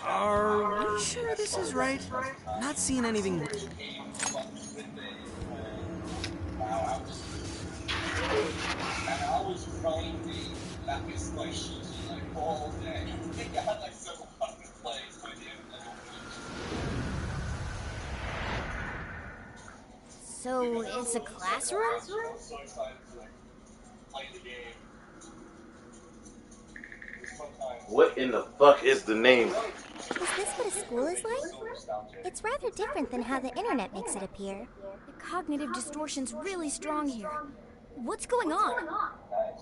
Are we sure this is right? Not seeing anything. So, it's a classroom? What in the fuck is the name? Is this what a school is like? It's rather different than how the internet makes it appear. The cognitive distortion's really strong here. What's going on?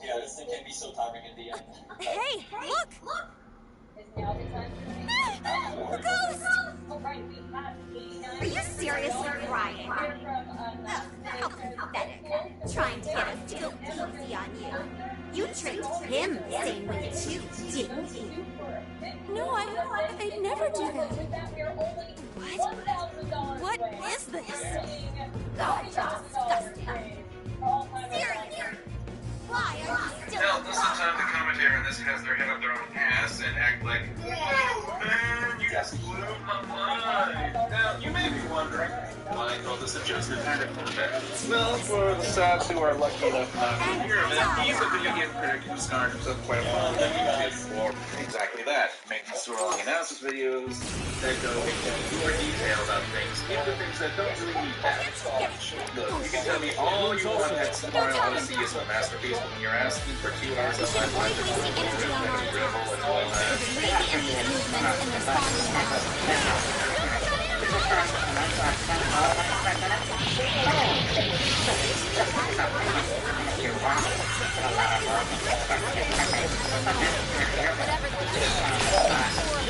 Yeah, this thing can be so tiring in the end. Hey, look! A ghost! Are you seriously crying? How pathetic. Trying to get us to go easy on you. You tricked him staying with you too, didn't you? No, I'd never do that. What? What is this? God, disgusting. Seriously. Why are you still Now, this is the time the commentator in this has their head up their own ass and act like, man, you just blew my mind. Now, you may be wondering why I call this a just kind of format. Well, for the saps who are lucky enough not to hear of it, he's a video game critic who's garnered himself quite a fond reputation for exactly that, making swirling analysis videos that go into more detail about things, even the things that don't really need that. Look, you can tell me all you want that Tomorrow Odyssey is a masterpiece, but when you're asking for 2 hours of my life,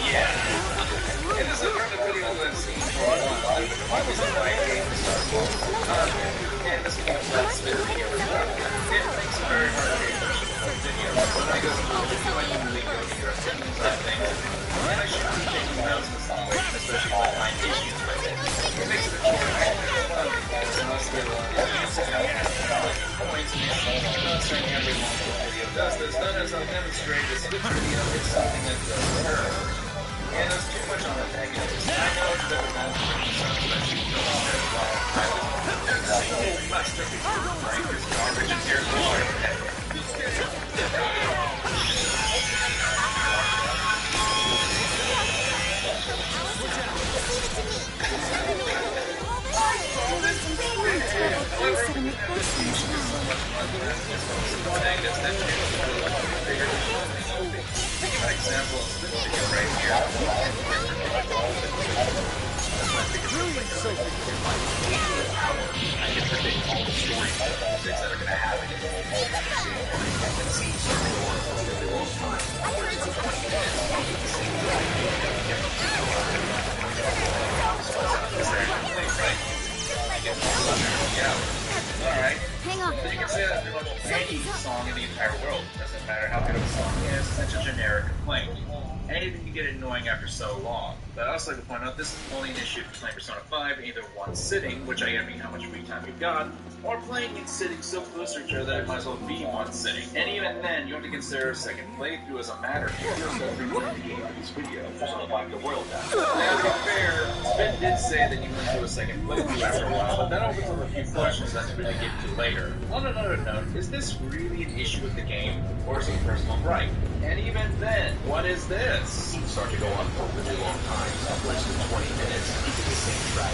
yeah. And this is a kind of video that's why was it my game and this game lets the video it makes it very hard to get video because I usually go to your settings on things and I should be taking notes in some way, especially if I find issues with it. It makes it a short because most of points I'm not saying every video does this, but as I'll demonstrate this video is something that does occur. And there's too much on the negatives. I know it's better than especially there's so much to be right. There's garbage in here. Think of an example of this video right here. I can predict all the story things that are going to happen. I can see Alright. Hang on. So you can say that pretty much any song in the entire world. Doesn't matter how good of a song is, it's such a generic complaint. Anything can get annoying after so long. But I also like to point out this is only an issue for playing Persona 5 in either one sitting, which I envy how much free time you've got, or playing in sitting so close to each other that it might as well be one sitting. And even then, you have to consider a second playthrough as a matter. You're going to the game for this video, just to wipe the world out. Now, to be fair, Spin did say that you went to a second playthrough after a while, but that opens up a few questions that we're going to get to later. On another note, is this really an issue with the game, or is it personal gripe? And even then, what is this? Start to go on for a really long time, less than 20 minutes. Keep it the same track.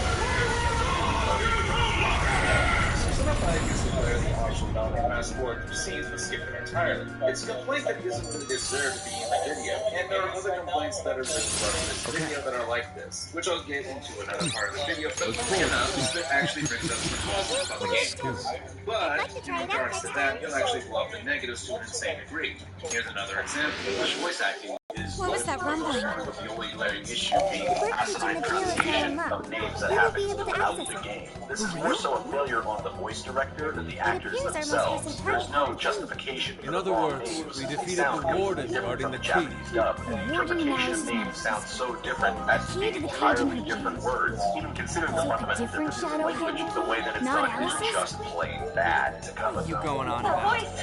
Some of my gives the player the option not to fast forward through scenes but skip them entirely. It's a complaint that doesn't really deserve to be in the video, and there are other complaints that are written about this video that are like this, which I'll get into another part of the video, but funny enough, it actually brings up some positives about the game. But, in regards to that, you'll actually blow up the negatives to an insane degree. Here's another example. Voice acting is What was that rumbling? The only glaring issue being The bird asinine cage in the jail is pronunciation now of names that We will happen be able to throughout access the it. game. This is more so a failure on the voice director than the actors appears our most themselves. recent There's target. no justification for In the other wrong words, names. we They defeated sound the warden completely different guarding from the Japanese key. dub, and the warden interpretation of analysis names matters. sounds so different as Key being to the cage entirely in different her words. Even considering the So a fundamental different differences in shadow language, hidden the way that it's not done is Alice's? just plain bad to come You going on That about? voice!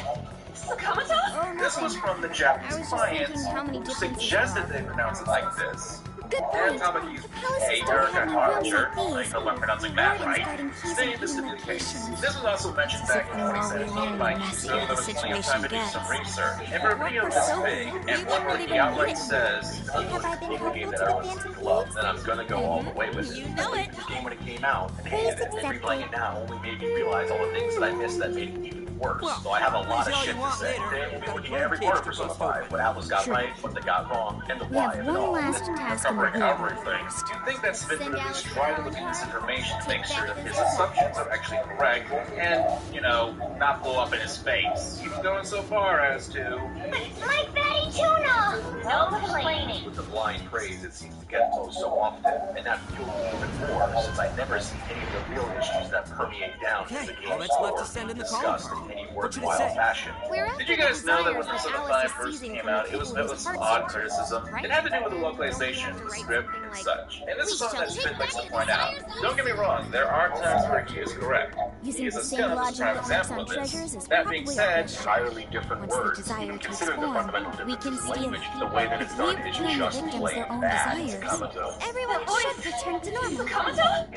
Sakamata? Oh, This was nothing. from the I Japanese was just clients thinking how many who differences suggested there are they pronounce it like this. Good And point. Tamaki's The palaces Hey don't Erica have any rooms Harbinger, like I these. know I'm pronouncing The that warden's right, guarding keys saying and this to hidden be the case. locations. This was also mentioned As if back in the more we 2017 learn, by the Keith, messier so there the was plenty of situation time to do gets. some research. And for a video What this so big, we and one wouldn't where even he outright need it. says, if I'm Have I going to been make a game helpful that to the everyone Phantom can love, Thieves? then I'm going to go all the way with it. You know it. This game when it came out, and Please hated it, and accept replaying it now only made me realize all the things that I missed that made it even worse. Well, So I have a lot of all shit you to want say. later. Today we'll be Got a looking at every bird part of cage to Persona bust 5, open. what Atlas got Sure. right, what they got wrong, and the We why have of it one all. last This is task covering in review. everything. You'd think that Smith would at least Send try to Alice look at this down. information to make Take sure back that the his data. assumptions are actually correct, and, not blow up in his face. Even going so far as to... My fatty tuna! No complaining. With the blind praise it seems to get so often, and that fueled me even more since I never see any of the real issues that permeate down to Okay, the all game's that's left core is send in the discussed calling in any What should it worthwhile say? fashion. We're Did after you the guys know that when desires Persona that 5 Alice is first seizing came from out, the it was people met whose with some hearts odd are criticism? right? It had to do with the Don't we localization have of to the write script something and like, such. And this "We is something shall that take Smith likes back to the point out. desires Don't get me wrong, there are times where he is correct. Using He is the a same Scum as a logic prime that works example on of this. treasures is That being probably said, our bullshit. entirely different Once the words, desire even takes considering the form, fundamental we can differences in steal language, it. the way that it's If done we is return the just victims plain their own bad to desires, Kamato. everyone should return to normal.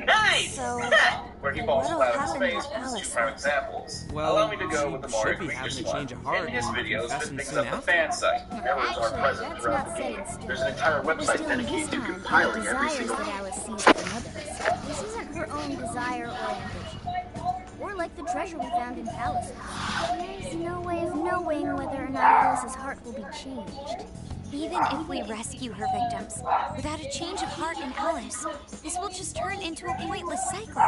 Nice! So, Where he falls what'll flat on his happen face to is two Alice? prime examples. Well, Allow me to go with the she more should be egregious having a one. change of heart In his and videos, confessing Smith picks soon up the after. fan site. Errors are Actually, present that's throughout not the set game. in stone. There's an entire We're website stealing this dedicated to time compiling the every desires single that Alice sees from others. This isn't her own desire or ambition. Or like the treasure we found in Palace. There's no way of knowing whether or not Alice's heart will be changed. Even if we rescue her victims, without a change of heart in Alice, this will just turn into a pointless cycle.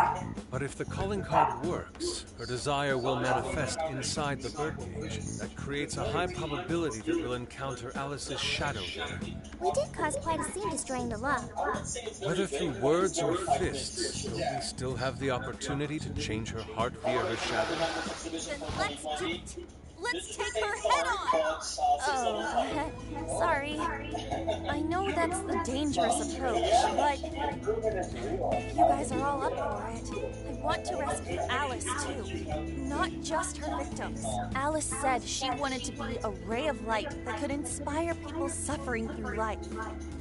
But if the calling card works, her desire will manifest inside the birdcage. That creates a high probability that we'll encounter Alice's shadow there. We did cause quite a scene destroying the lock. Whether through words or fists, will we still have the opportunity to change her heart via her shadow? Then let's do it. Let's take her head on! Oh, sorry. I know that's the dangerous approach, but if you guys are all up for it, I want to rescue Alice too, not just her victims. Alice said she wanted to be a ray of light that could inspire people suffering through life.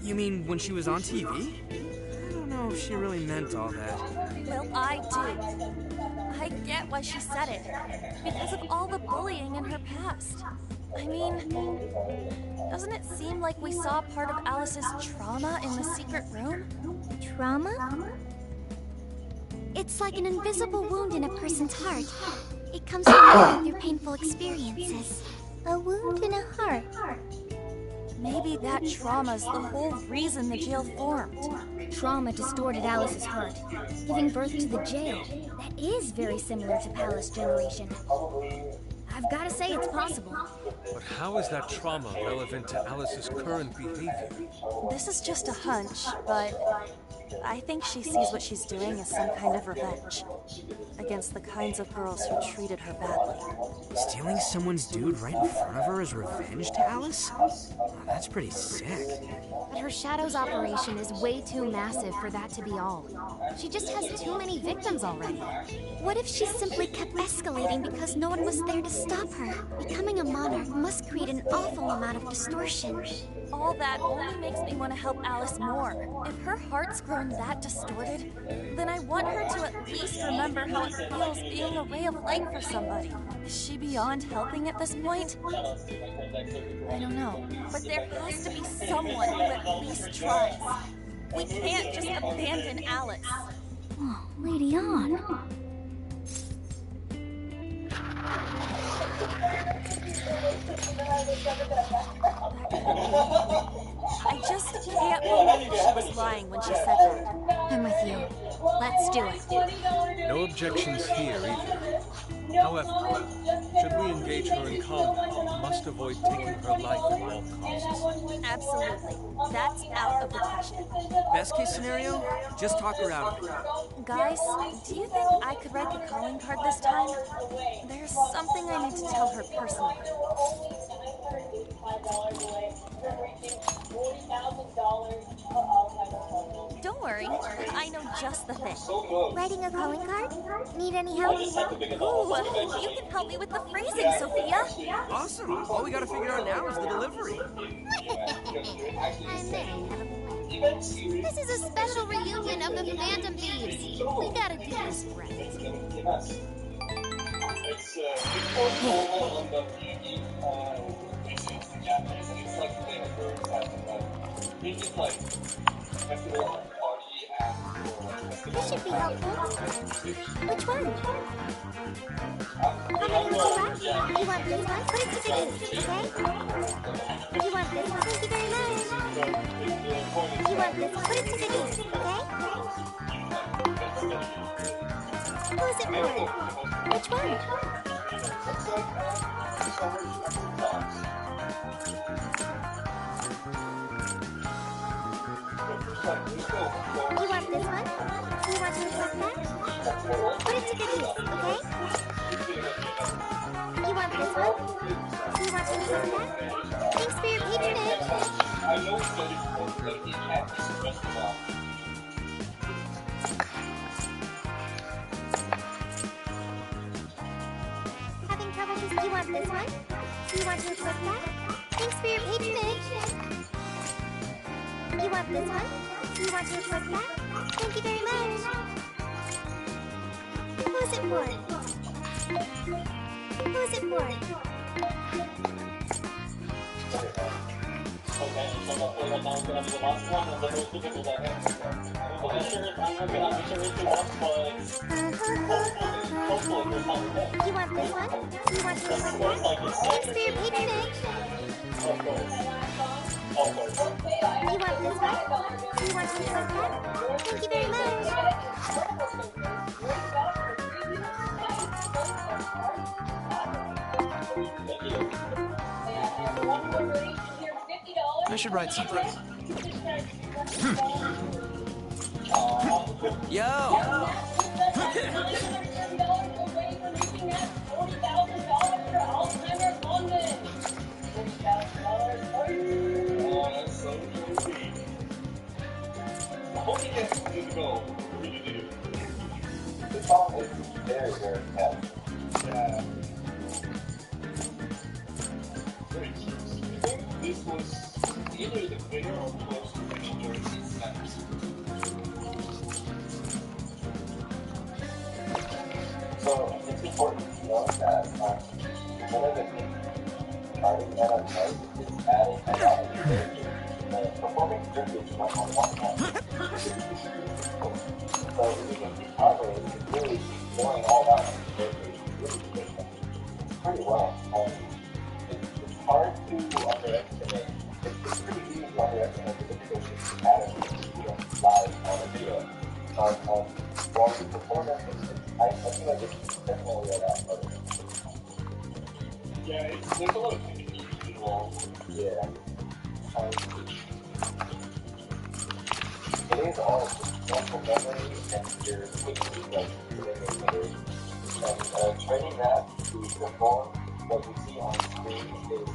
You mean when she was on TV? I don't know if she really meant all that. Well, I do. I get why she said it. Because of all the bullying in her past. I mean, doesn't it seem like we saw part of Alice's trauma in the secret room? Trauma? It's like an invisible wound in a person's heart. It comes from through painful experiences. A wound in a heart. Maybe that trauma's the whole reason the jail formed. Trauma distorted Alice's heart, giving birth to the jail. That is very similar to Palace Generation. I've got to say it's possible. But how is that trauma relevant to Alice's current behavior? This is just a hunch, but I think she sees what she's doing as some kind of revenge against the kinds of girls who treated her badly. Stealing someone's dude right in front of her as revenge to Alice? Oh, that's pretty sick. But her Shadow's operation is way too massive for that to be all. She just has too many victims already. What if she simply kept escalating because no one was there to stop her? Becoming a monarch must create an awful amount of distortion. All that only makes me want to help Alice more. If her heart's grown that distorted, then I want her to at least remember how it feels being a ray of light for somebody. Is she beyond helping at this point? I don't know. But there has to be someone who at least tries. We can't just abandon Alice. Oh, Lady On. I just can't believe she was lying when she said that. I'm with you. Let's do it. No objections here either. However, should we engage her in combat, we must avoid taking her life at all costs. Absolutely. That's out of the question. Best case scenario, just talk her out of it. Guys, do you think I could write the calling card this time? There's something I need to tell her personally. Don't worry, I know just the thing. Writing a calling card? Need any help? Ooh, you can help me with the phrasing, Sophia. Awesome. All we gotta figure out now is the delivery. This is a special reunion of the Phantom Thieves. We gotta do this right. This should be helpful. Which one? How many would you like? You want this one? Put it to the okay? You want this one? Thank you very much. You want this one? Put it to the okay? Who is it for? Which one? You want this one? You want to request that? Put it to good use, okay? You want this one? You want to request that? Thanks for your patronage. Having trouble with you want this one? You want to request that? Thanks for your patronage. You want this one? You want to request that? Thank you very much. Who's it for? Who's it for? You want this one? You want to request that? Thanks for your patronage. You want this one? You want to request that? Thank you very much. I should write something. Yo! The song is very, very catchy. Yeah. This was either the winner or close to winning during these steps. So it's important to know that one of the things starting that on note is adding a lot of character. Performing drinkage on one hand. So the cover is really going all out on the characters, really doing them pretty well. It's hard to underestimate. It's pretty easy to underestimate the difficulty of adding live on a video. While the performance, I feel like it's definitely that part of it. Yeah, there's a lot of technique involved. Yeah. It is all muscle memory and your quickly like moving your fingers. And training that to perform what you see on screen is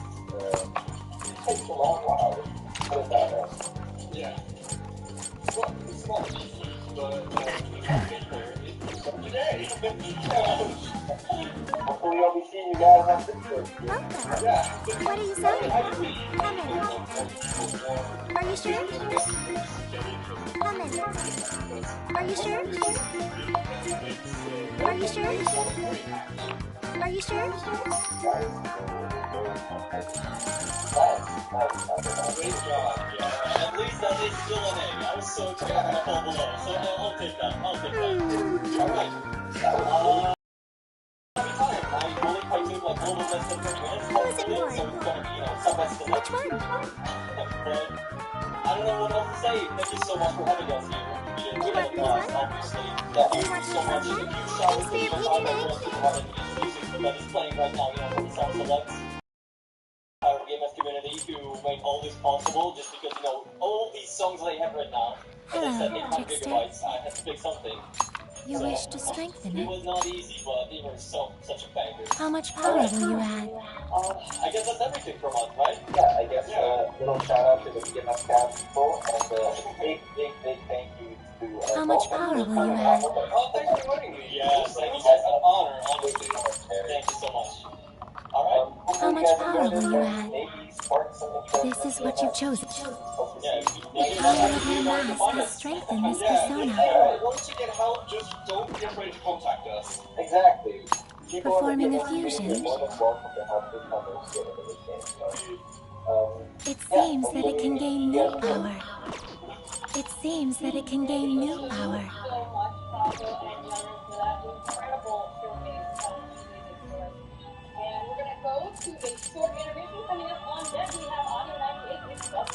it takes a long while. Put it that way. Yeah. Well, it's not easy, but today. Hopefully I'll be seeing you guys on Discord. Welcome. Yeah. What are you selling? Come in. Are you sure? Come in. Are you sure? Are you sure? Are you sure? Great job, yeah. At least that is still an A. I was so excited to fall below, so I'll take that. Alright. I only played like a little less than 30 minutes. Who is it for? So it's gonna be, somewhat Which one? But I don't know what else to say. Thank you so much for having us here. You didn't You get want it this lost, one? obviously. Yeah, You thank want you so much. this one? If you saw Thanks for your this, patronage. music that is playing right now, from the Star Selects, our GameS community who made all this possible just because, all these songs I have right now, as I said, 800 gigabytes, I had to pick something. You wish to strengthen It it? was not easy, but they were such a banger. How much power will you add? I guess that's everything for a month, right? Yeah, I guess little shout out to the GMS cast people and big thank you to How much power will you add? Oh, thanks for inviting me. Yes, thank you. It's an honor, honestly. Thank you so much. Alright. How much power will you add? This is what you've chosen. The power of your mask has strengthened this persona. Once you get help, just don't be afraid to contact us. Exactly. Performing a fusion. It seems that it can gain new power. It seems that it can gain new power. And we're going to go to a short intermission coming up on deck. We have Audio 98 with us.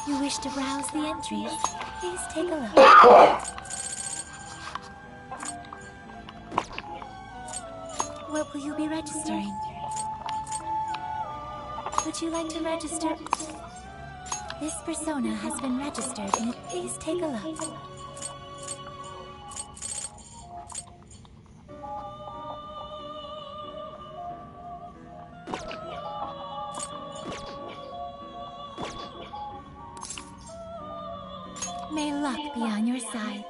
You wish to browse the entries? Please take a look. What will you be registering? Would you like to register? This persona has been registered. Please take a look. May luck be on your side.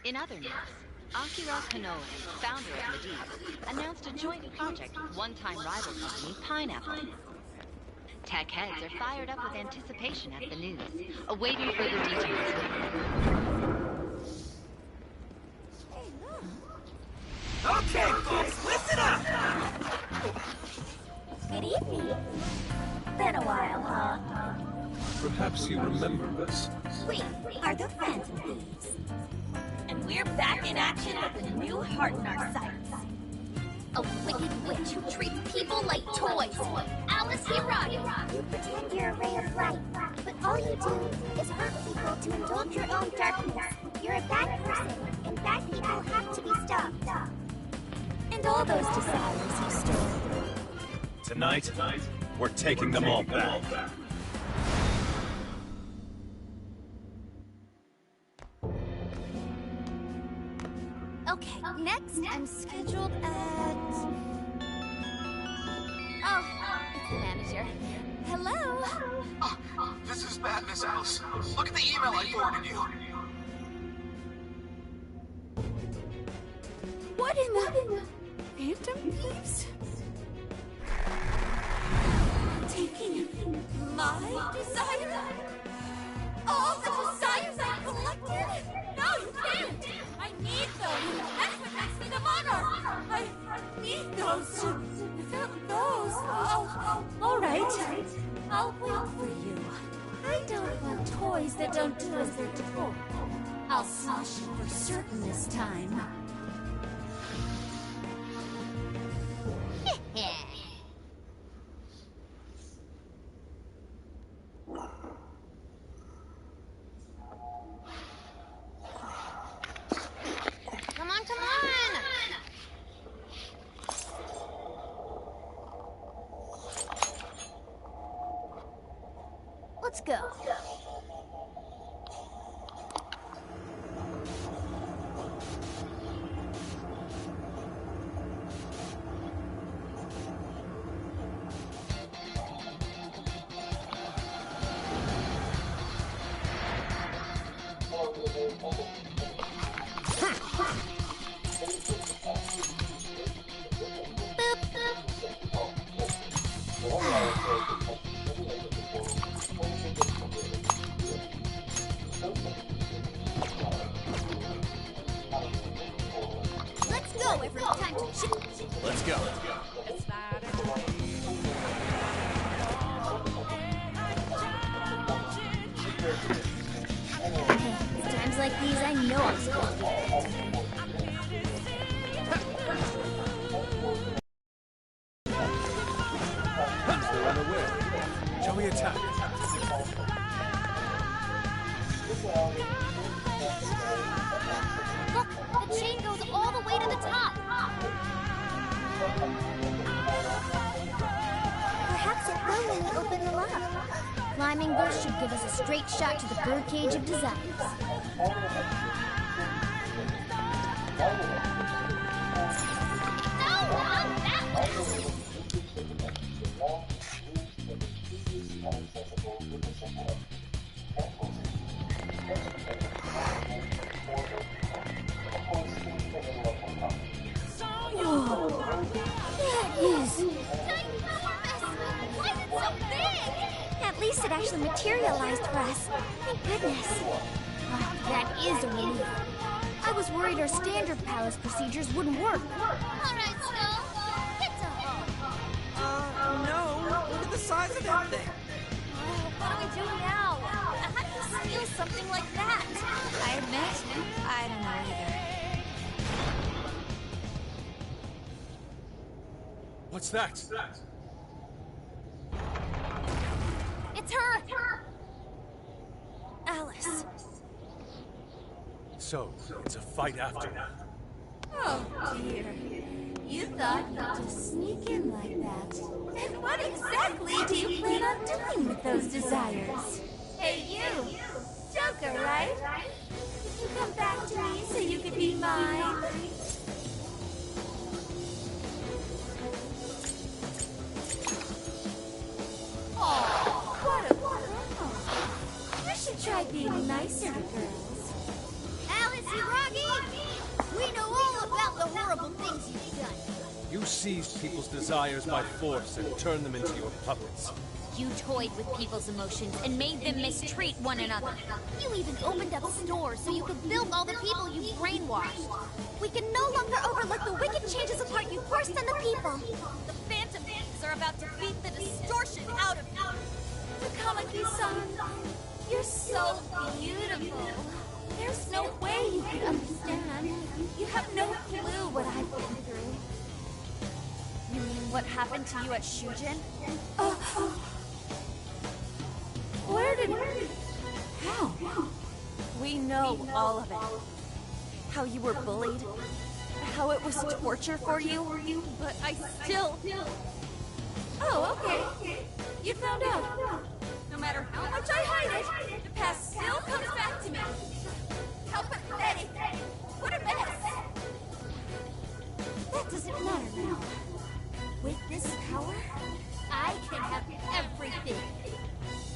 In other news, Akira Konoe, founder of Medivh, announced a joint project with one-time rival company Pineapple. Tech heads are fired up with anticipation at the news, awaiting further details. Okay, folks, listen up! Good evening. Been a while, huh? Perhaps you remember us. We are the Phantom Thieves. And we're back in action with a new heart in our sights. A wicked witch who treats people like toys. Alice Hiragi. You pretend you're a ray of light, but all you do is hurt people to indulge your own darkness. You're a bad person, and bad people have to be stopped. And all those desires you stole. Tonight, we're taking them all back. Okay, next I'm scheduled at... Oh, it's the manager. Hello? Oh, this is bad, Miss Alice. Look at the email I forwarded you. What in the... Phantom Thieves? Taking my desire? All the desires I collected? No, you can't! I need those! That's what makes me the monarch! I need those! Without those... Oh, all right. I'll wait for you. I don't want toys that don't do as they're told. I'll smash it for certain this time. Come on, come on! Let's go. bugs like these, I know I'm supposed to be. They're unaware. Shall we attack? Look, the chain goes all the way to the top. Perhaps it will when we open the lock. Climbing this should give us a straight shot to the birdcage of desires. No, not that way! At least it actually materialized for us. Thank goodness. Oh, that is a relief. I was worried our standard palace procedures wouldn't work. All right, Skull. Pizza. No. Look at the size of that thing. What do we do now? How do you steal something like that? I admit, I don't know either. What's that? It's her! Alice. So, it's a fight after. Oh, dear. You thought you'd just sneak in like that. And what exactly do you plan on doing with those desires? Hey, you! Joker, right? Did you come back to me so you could be mine? Oh, what a girl. You should try being nicer to girls. Alice Hiragi! We know all about the horrible things you've done. You seized people's desires by force and turned them into your puppets. You toyed with people's emotions and made them mistreat one another. You even opened up stores so you could bilk all the people you brainwashed. We can no longer overlook the wicked changes of heart you forced on the people. The Phantom Things are about to beat the distortion out of you. Takamaki-san, you're so beautiful. There's no way you could understand. You have no clue what I've been through. You mean what happened to you at Shujin? Where did... How? We know all of it. How you were bullied. How it was torture for you. But I still... Oh, okay. You found out. No matter how much I hide it, the past still comes back to me. How pathetic. What a mess. That doesn't matter now. With this power, I can have everything.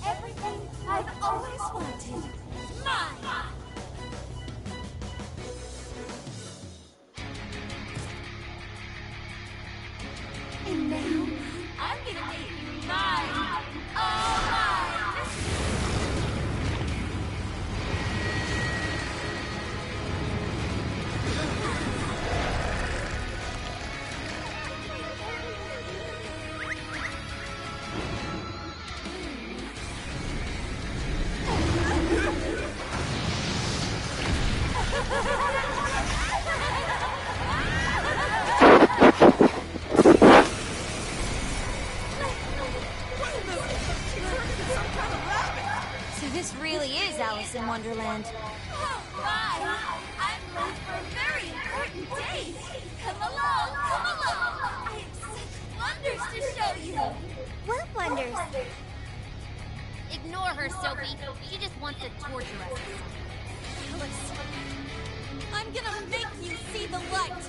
Everything I've always wanted. Mine! And now, I'm gonna make you mine! All mine! So this really is Alice in Wonderland. Oh my! I'm late for a very important date! Come along, come along! I have such wonders to show you! What wonders? Ignore her, Sophie. She just wants to torture us. Alice, I'm gonna make you see the light!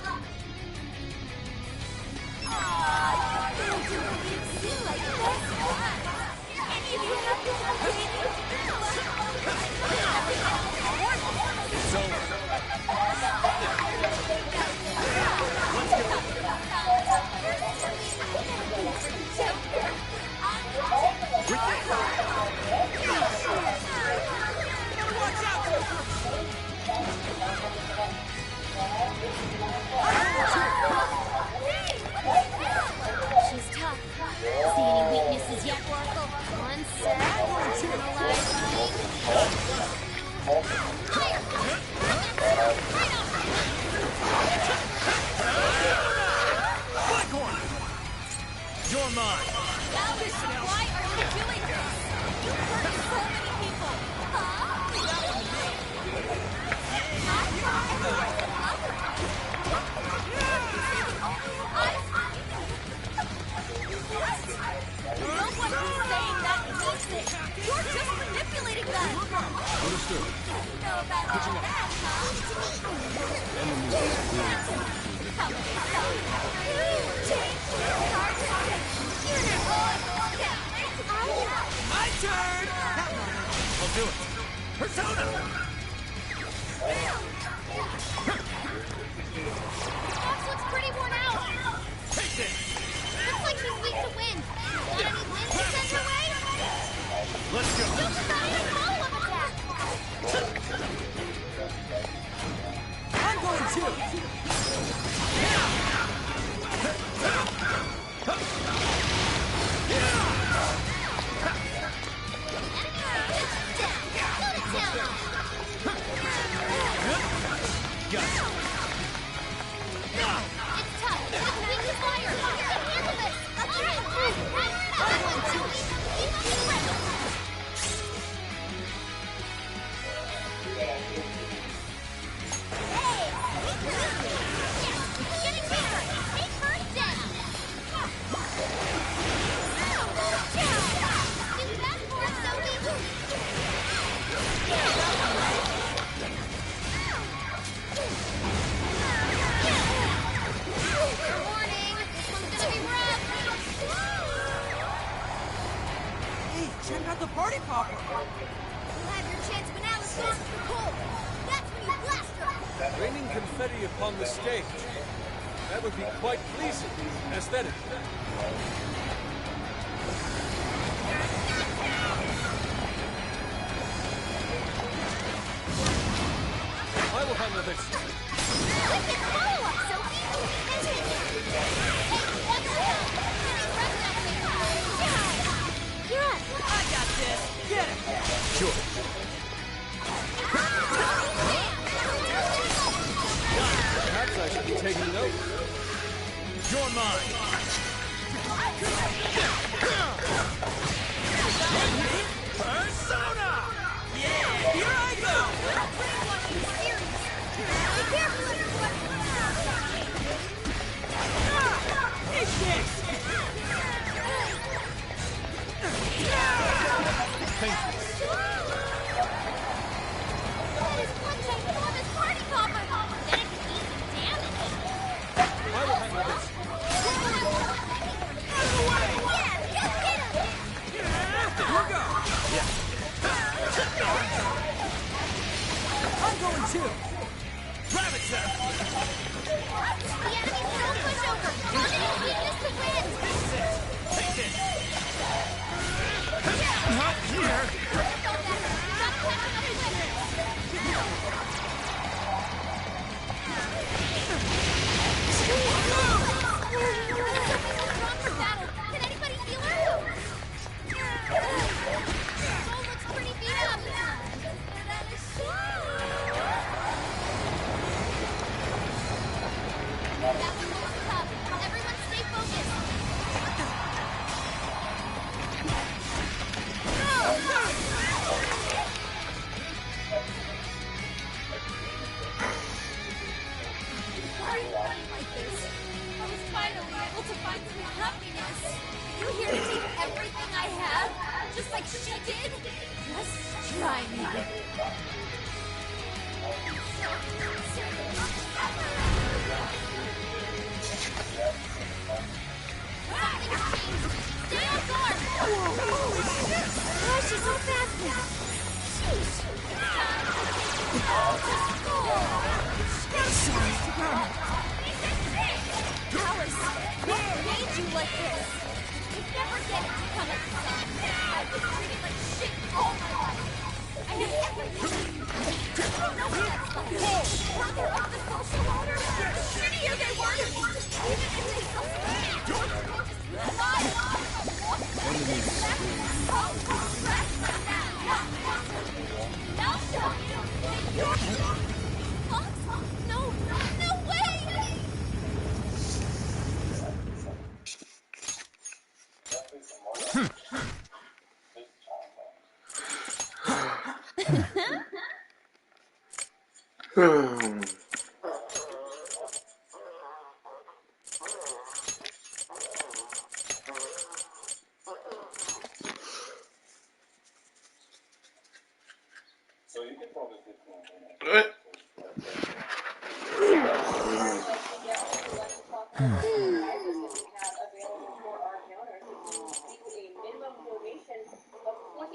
Ah, you failed to make it seem like best friends! Any of you have to hate it? It's over. She's tough. See any weaknesses yet, Oracle? One sec. Analyze me. You're mine. Alice, why are you doing this? You hurt so many people. No one who's saying that means it. You're just manipulating them. Understood. Know about all that, huh? How many songs have you changed your heart? My turn! I'll do it. Persona! Fox looks pretty worn out. Take this! Looks like she's weak to wind. Got any wind to send her way? Let's go! Don't just not even follow-up attack. I'm going too! Got it. It's tough. It's weak to fire. You can handle this. All right. Keep up the pressure. Hey! Getting bigger. Take first down. Do that for us, Sophie. Warning, this one's gonna be rough. Hey, check out the party popper! You'll have your chance when Alice goes to the cold. That's when you blast her. Raining confetti upon the stage. That would be quite pleasing, aesthetically. I will handle this. Wicked follow-up, Sophie. Continue. Hey, what's the hell? You're up. I got this! Get it! Sure. Perhaps I should be taking notes. You're mine. Persona! Yeah, here I go! Be careful of your Take this! Thank you. That is one ginormous party popper. Then it can easily damage. I will handle this. Yeah, just hit him. Here go! I'm going too! Gravita! The enemy's no pushover. Targeting weakness to win. Take this! Not here! Can anybody feel her? Soul looks pretty beat up. That is that one looks tough. Everyone stay focused. Like this. I was finally able to find some happiness. You here to take everything I have, just like she did? Just try me. Something's changed. Stay on guard. Holy shit! Why is she so fast now? Jeez. Alice, what made you like this? You never get it to come as a son. I've been treated like shit all my life. I knew everything. You don't know what that's like. Further up the social ladder, the shittier they were to me. Even if they felt bad. Now, So you can probably fit $25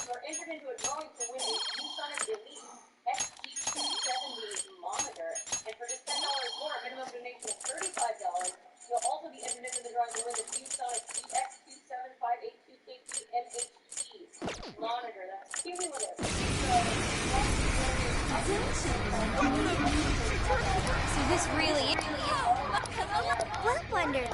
were entered into a drawing to win a ViewSonic Elite XT270 monitor. And for just $10 more, a minimum donation of $35, you'll also be entered into the drawing to win the ViewSonic EX27582KT MHT monitor. That's cumulative. So this really is Work Blender.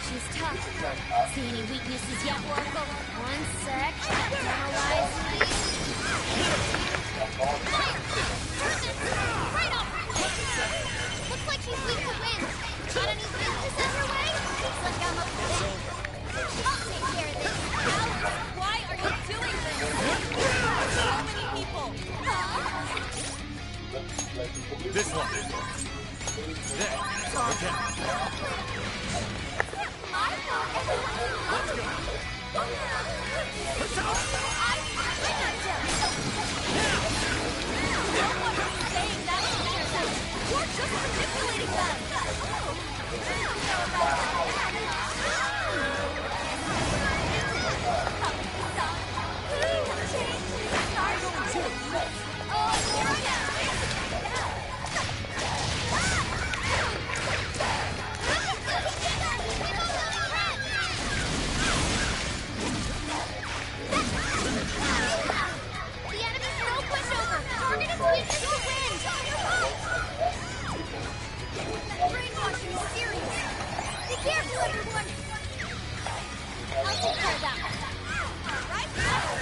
She's tough. See any weaknesses yet, Wargle? One sec. Analyze me. Right off! Looks like she's weak to wind. Got any weaknesses her way? Looks like I'm up for that. I'll take care of this. Alice, why are you doing this? So many people. Huh? This one. There. Okay. You're just manipulating them! The enemy's no pushover! Target is weak to wind! Brainwashing is serious! Be careful, everyone! I'll take care of that one. Alright? The enemy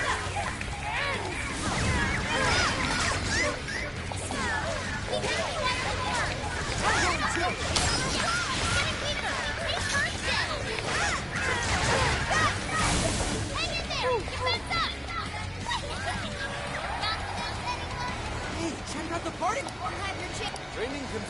wants the more! Getting weaker! Take turns down! Hang in there! Defense up! Hey, check out the party! Have your chip. Training can...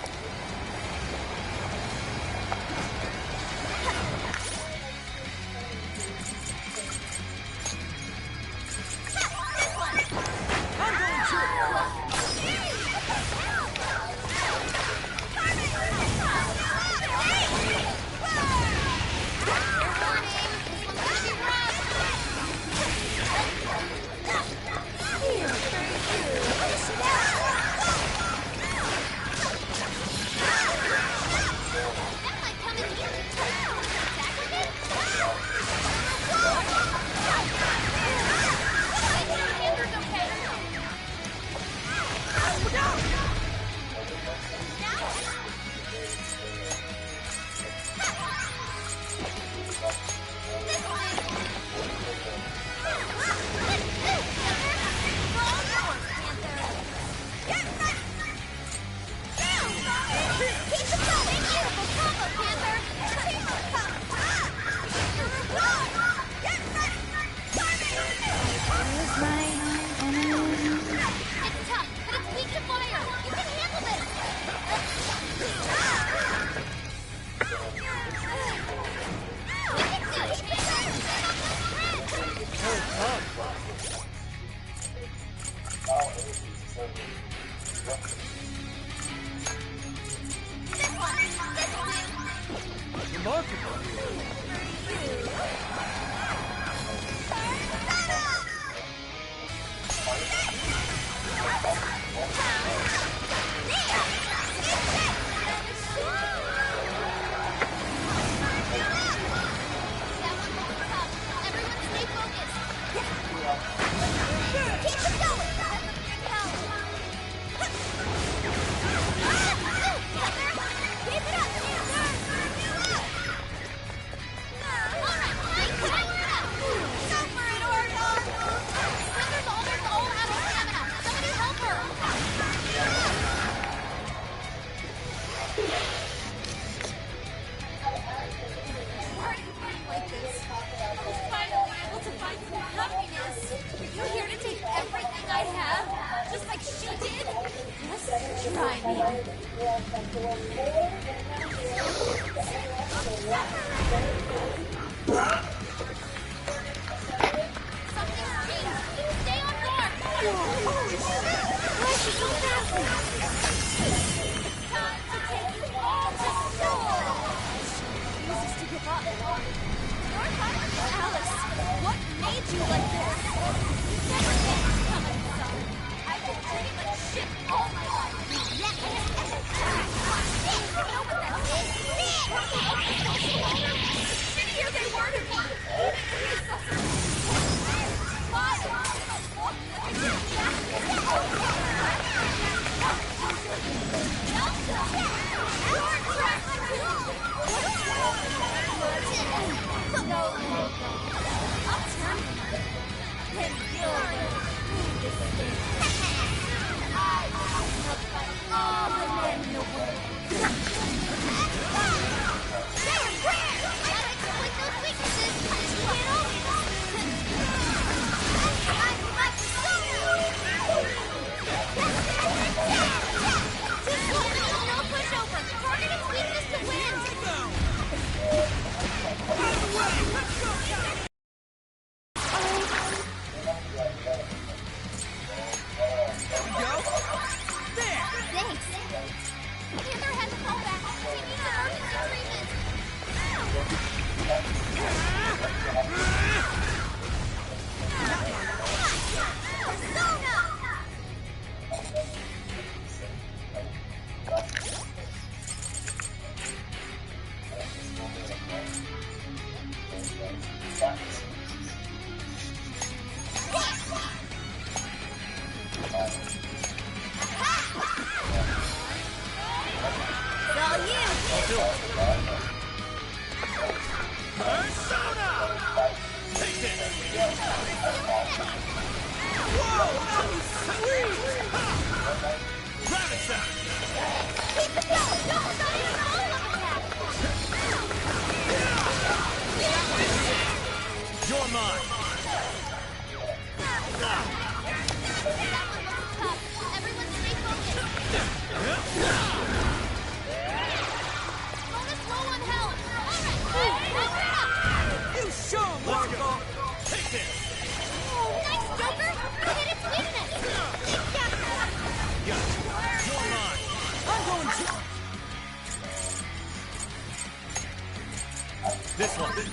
This one. There.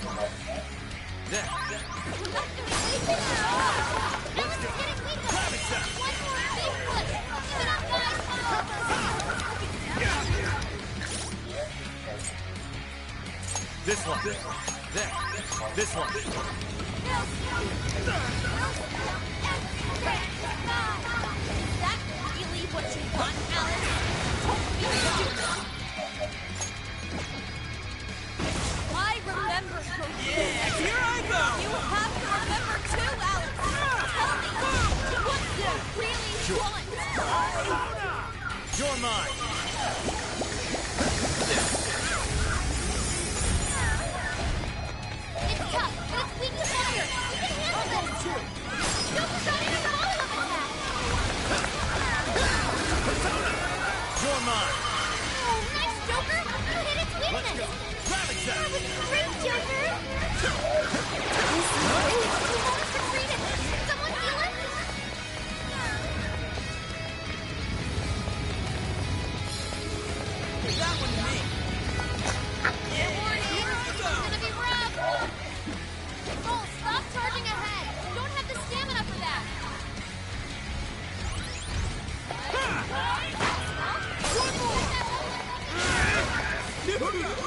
This one. There. This one. That really what you want, Alice? I remember Coach. Yeah, here I go! You have to remember too, Alice. Tell me, what do you really want? You're mine. It's tough, but it's weak to fire. You can handle this. Joker's not even a follow-up attack. You're mine. Oh, nice, Joker. You hit its weakness. That was great, Joker. You almost retreated. Someone heal him? That one me. Warning, it's gonna be rough. Cole, stop charging ahead. You don't have the stamina for that. One more.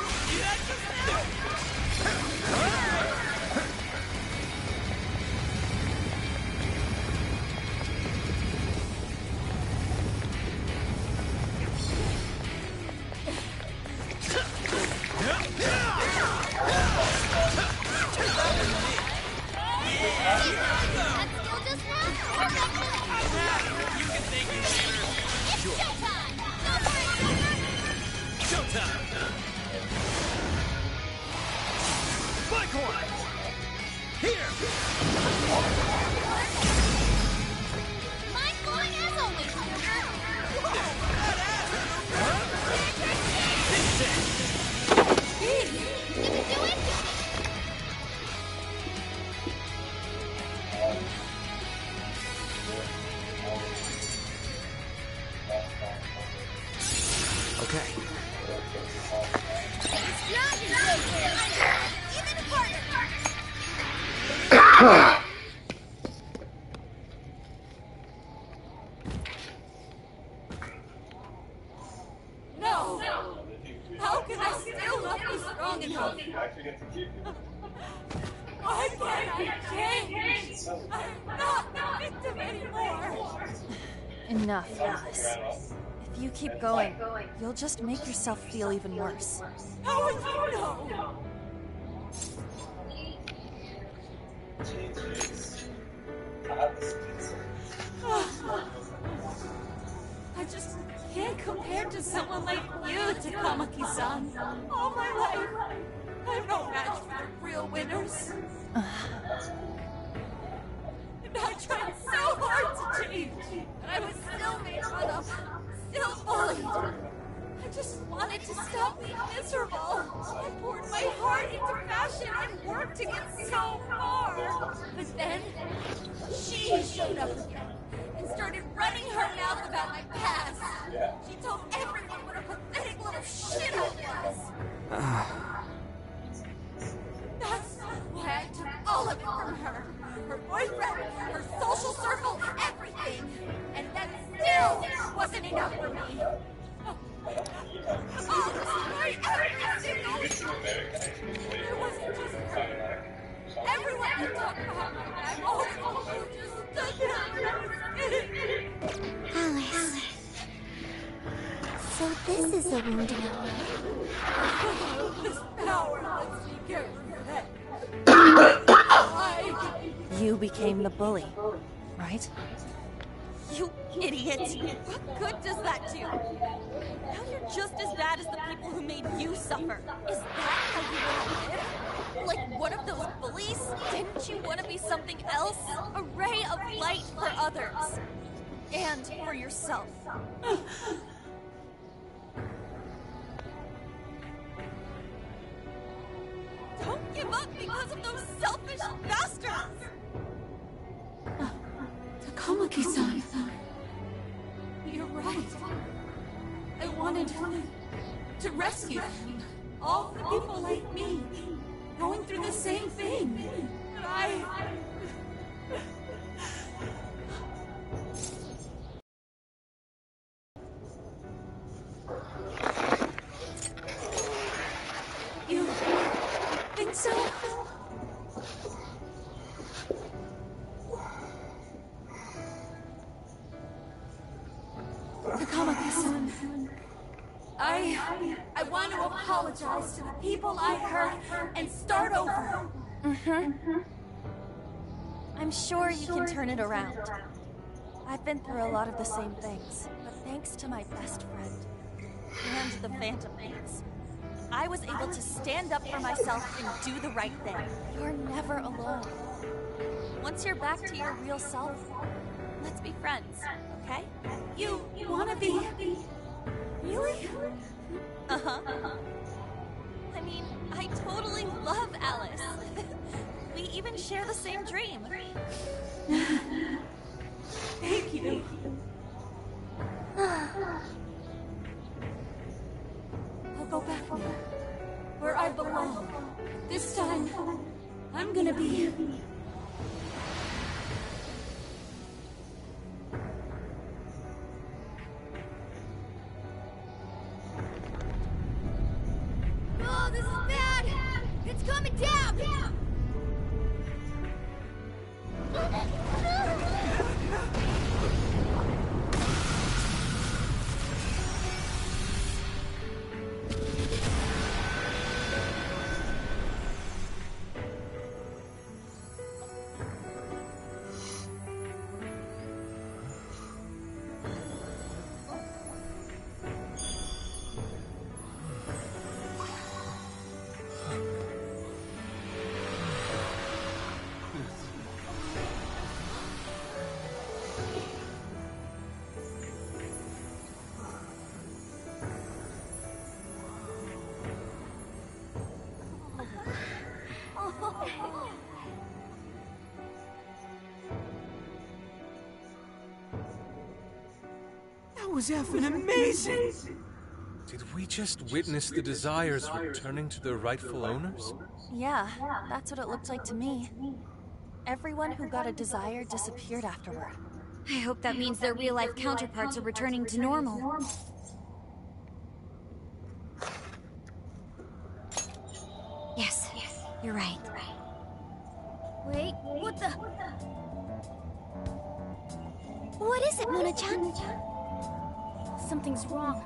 Okay. No! How can I still not be strong enough? Why can't I change? I'm not the victim anymore! Enough, Alice. If you keep going, you'll just make yourself feel even worse. How would you know? I just can't compare to someone like you, Takamaki-san. All my life, I'm no match for the real winners. And I tried so hard to change, and I was still made fun of, still bullied. I just wanted to stop being miserable. I poured my heart into fashion and worked to get so far. But then, she showed up again and started running her mouth about my past. She told everyone what a pathetic little shit I was. That's why I took all of it from her. Her boyfriend, her social circle, everything. And that still wasn't enough for me. Oh, sorry, every single... It wasn't just her. Everyone would talk about my back. All the people who just stood there when I was kidding. Alice. So this is a wound now. This power lets me get revenge. You became the bully, right? You idiot! What good does that do? Now you're just as bad as the people who made you suffer. Is that how you want to live? Like one of those bullies? Didn't you want to be something else? A ray of light for others. And for yourself. Don't give up because of those selfish bastards! Takamaki-san. You're right. I wanted to rescue them. All the people like me, going through the same thing. But You think so? Takamaki-san, I want to apologize to the people I hurt and start over. I'm sure you can turn it around. I've been through a lot of the same things, but thanks to my best friend and the Phantom Things, I was able to stand up for myself and do the right thing. You're never alone. Once you're back to your real self, let's be friends, okay? You wanna be... Really? Uh-huh. I mean, I totally love Alice. We even share the same dream. Thank you. I'll go back where I belong. This time, I'm gonna be... Oh, this is bad! It's coming down! That was effing amazing! Did we just witness the Desires returning to their rightful owners? Yeah, that's what it looked like to me. Everyone who got a Desire disappeared afterward. I hope that means their real-life counterparts are returning to normal. Yes, you're right. Wait, what the... What is it, Mona-chan? Something's wrong.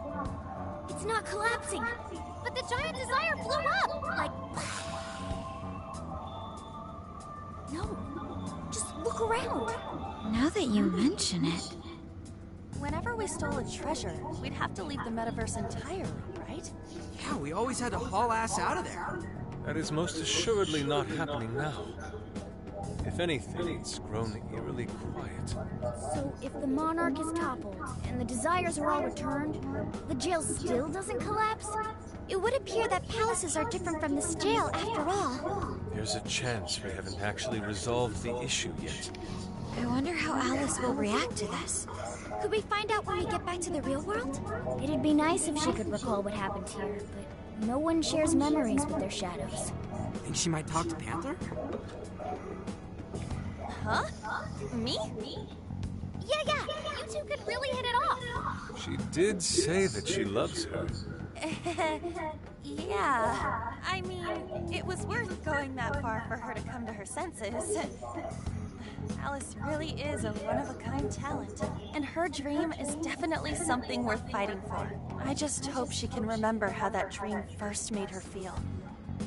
It's not collapsing, but the giant Desire blew up! Like... No, just look around. Now that you mention it... Whenever we stole a treasure, we'd have to leave the metaverse entirely, right? Yeah, we always had to haul ass out of there. That is most assuredly not happening now. If anything, it's grown eerily quiet. So if the Monarch is toppled, and the Desires are all returned, the jail still doesn't collapse? It would appear that palaces are different from this jail after all. There's a chance we haven't actually resolved the issue yet. I wonder how Alice will react to this. Could we find out when we get back to the real world? It'd be nice if she could recall what happened here, but no one shares memories with their shadows. Think she might talk to Panther? Huh? Me? Yeah, you two could really hit it off. She did say that she loves her. Yeah, I mean, it was worth going that far for her to come to her senses. Alice really is a one-of-a-kind talent, and her dream is definitely something worth fighting for. I just hope she can remember how that dream first made her feel,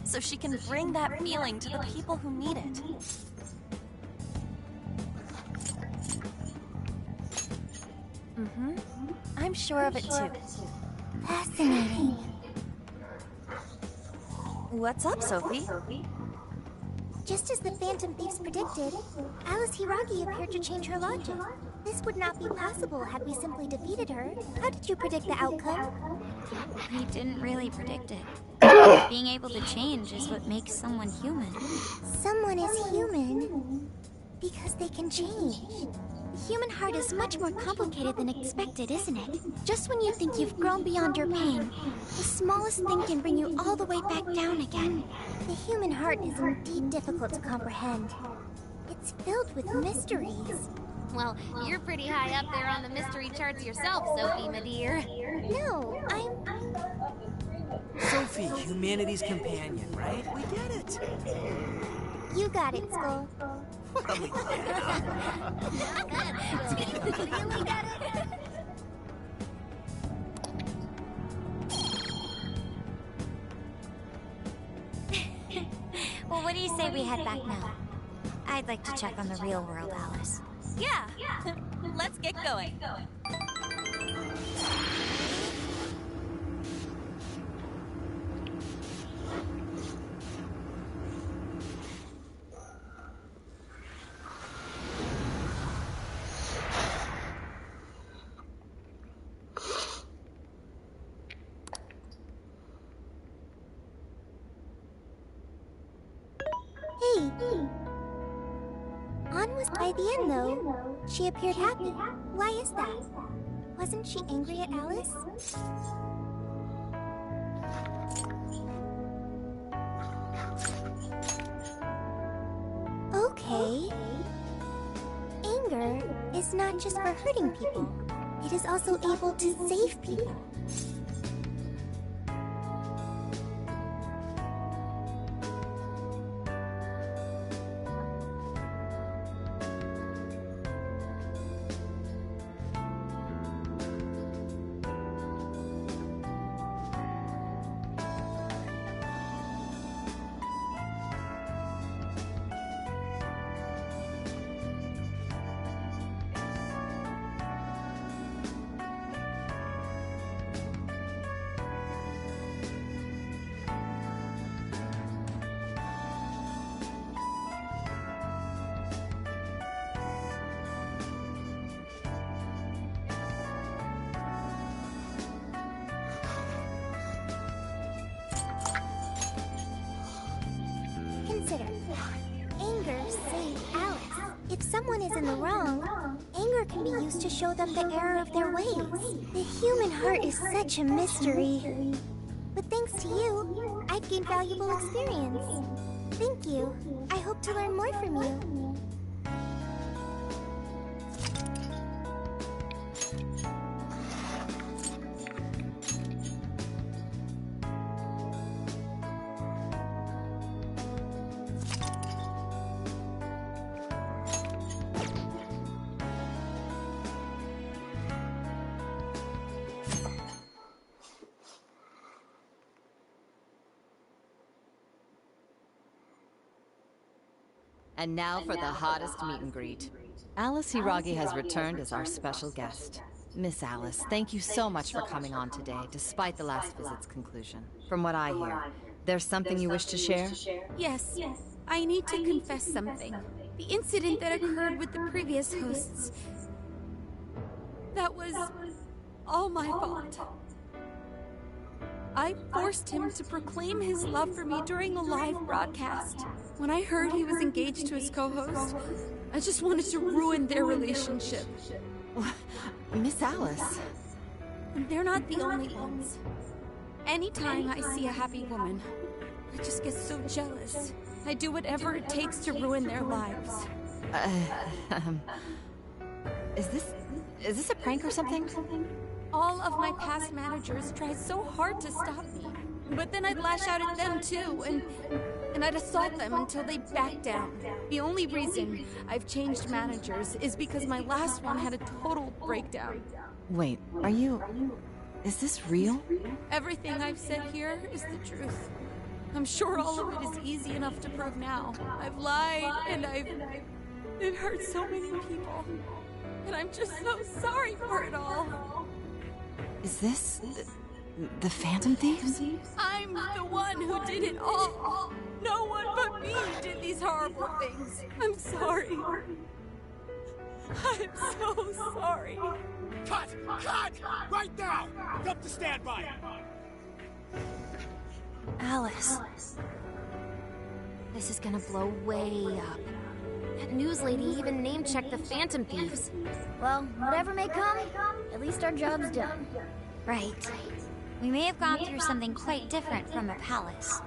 so she can bring that feeling to the people who need it. I'm sure of it too. Fascinating. What's up, Sophie? Just as the Phantom Thieves predicted, Alice Hiragi appeared to change her logic. This would not be possible had we simply defeated her. How did you predict the outcome? We didn't really predict it. Being able to change is what makes someone human. Someone is human because they can change. The human heart is much more complicated than expected, isn't it? Just when you think you've grown beyond your pain, the smallest thing can bring you all the way back down again. The human heart is indeed difficult to comprehend. It's filled with mysteries. Well, you're pretty high up there on the mystery charts yourself, Sophie, my dear. No, Sophie, humanity's companion, right? We get it. You got it, Skull. Really got it? Well, what do you say we head back now? I'd like to check on the real world, Alice. Yeah, let's get going. Hey. Ann was by the end, though. She appeared happy. Why is that? Wasn't she angry at Alice? Okay. Anger is not just for hurting people. It is also able to save people. Consider. Anger saved Alice. If someone is in the wrong, anger can be used use to show them the error of their ways. The human heart is such a mystery. But thanks to you, I've gained valuable experience. Thank you. I hope to learn more from you. And now for the hottest meet and greet. Alice Hiragi has returned as our special guest. Miss Alice, thank you so much for coming on today, despite the last visit's conclusion. From what I hear, there's something you wish to share? Yes. I need to confess something. The incident that occurred with the previous hosts. That was all my fault. I forced him to proclaim his love for me during a live broadcast. When I heard he was engaged to his co-host, I just wanted to ruin their relationship. Miss Alice. And they're not the only ones. Anytime I see a happy woman, I just get so jealous. I do whatever it takes to ruin their lives. Is this a prank or something? All of my past managers tried so hard to stop me. But then I'd lash out at them too, and I'd assault them until they backed down. The only reason I've changed managers is because my last one had a total breakdown. Wait, is this real? Everything I've said here is the truth. I'm sure all of it is easy enough to prove now. I've lied, and it hurt so many people. And I'm just so sorry for it all. Is this the Phantom Thieves? I'm the one who did it all. No one but me did these horrible things. I'm sorry. I'm so sorry. Cut! Right now! Up to standby! Alice. This is gonna blow way up. That news lady even name-checked the Phantom Thieves. Well, whatever may come, at least our job's done. Right. We may have gone through something quite different from a palace.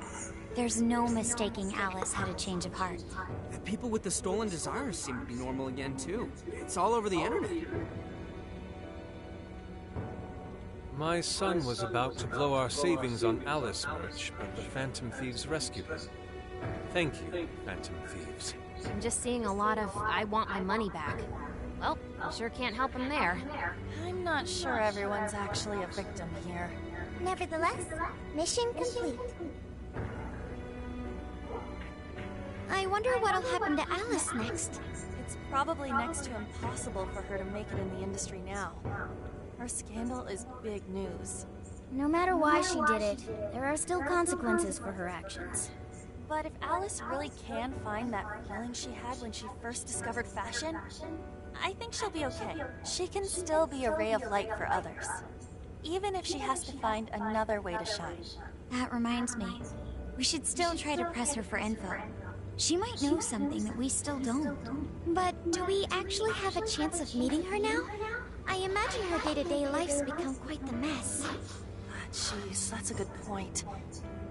There's no mistaking Alice had a change of heart. The people with the stolen desires seem to be normal again, too. It's all over the internet. My son was about to blow our savings on Alice merch, but the Phantom Thieves rescued him. Thank you, Phantom Thieves. I'm just seeing a lot of I want my money back. Well, I sure can't help him there. I'm not sure everyone's actually a victim here. Nevertheless, mission complete. I wonder what'll happen to Alice next. It's probably next to impossible for her to make it in the industry now. Her scandal is big news. No matter why she did it, there are still consequences for her actions. But if Alice really can find that feeling she had when she first discovered fashion, I think she'll be okay. She can still be a ray of light for others, even if she has to find another way to shine. That reminds me, we should still try to press her for info. She might know something that we still don't. But do we actually have a chance of meeting her now? I imagine her day-to-day life's become quite the mess. Jeez, that's a good point.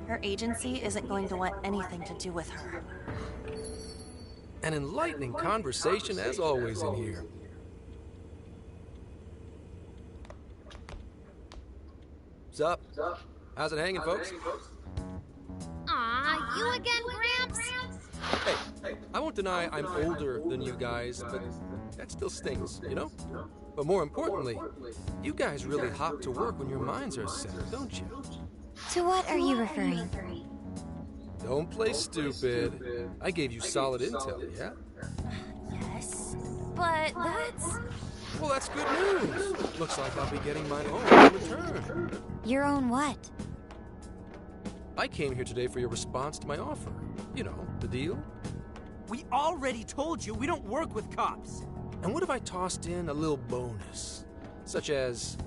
Her agency isn't going to want anything to do with her. An enlightening conversation as always in here. Sup? How's it hanging, folks? Aw, you again, Gramps? Hey, I won't deny I'm older than you guys, but that still stings, you know? But more importantly, you guys really hop to work when your minds are set, don't you? To what are you referring? Don't play stupid. I gave you solid intel, yeah? Yes, but that's... Well, that's good news. Looks like I'll be getting my own in return. Your own what? I came here today for your response to my offer. You know, the deal. We already told you we don't work with cops. And what if I tossed in a little bonus? Such as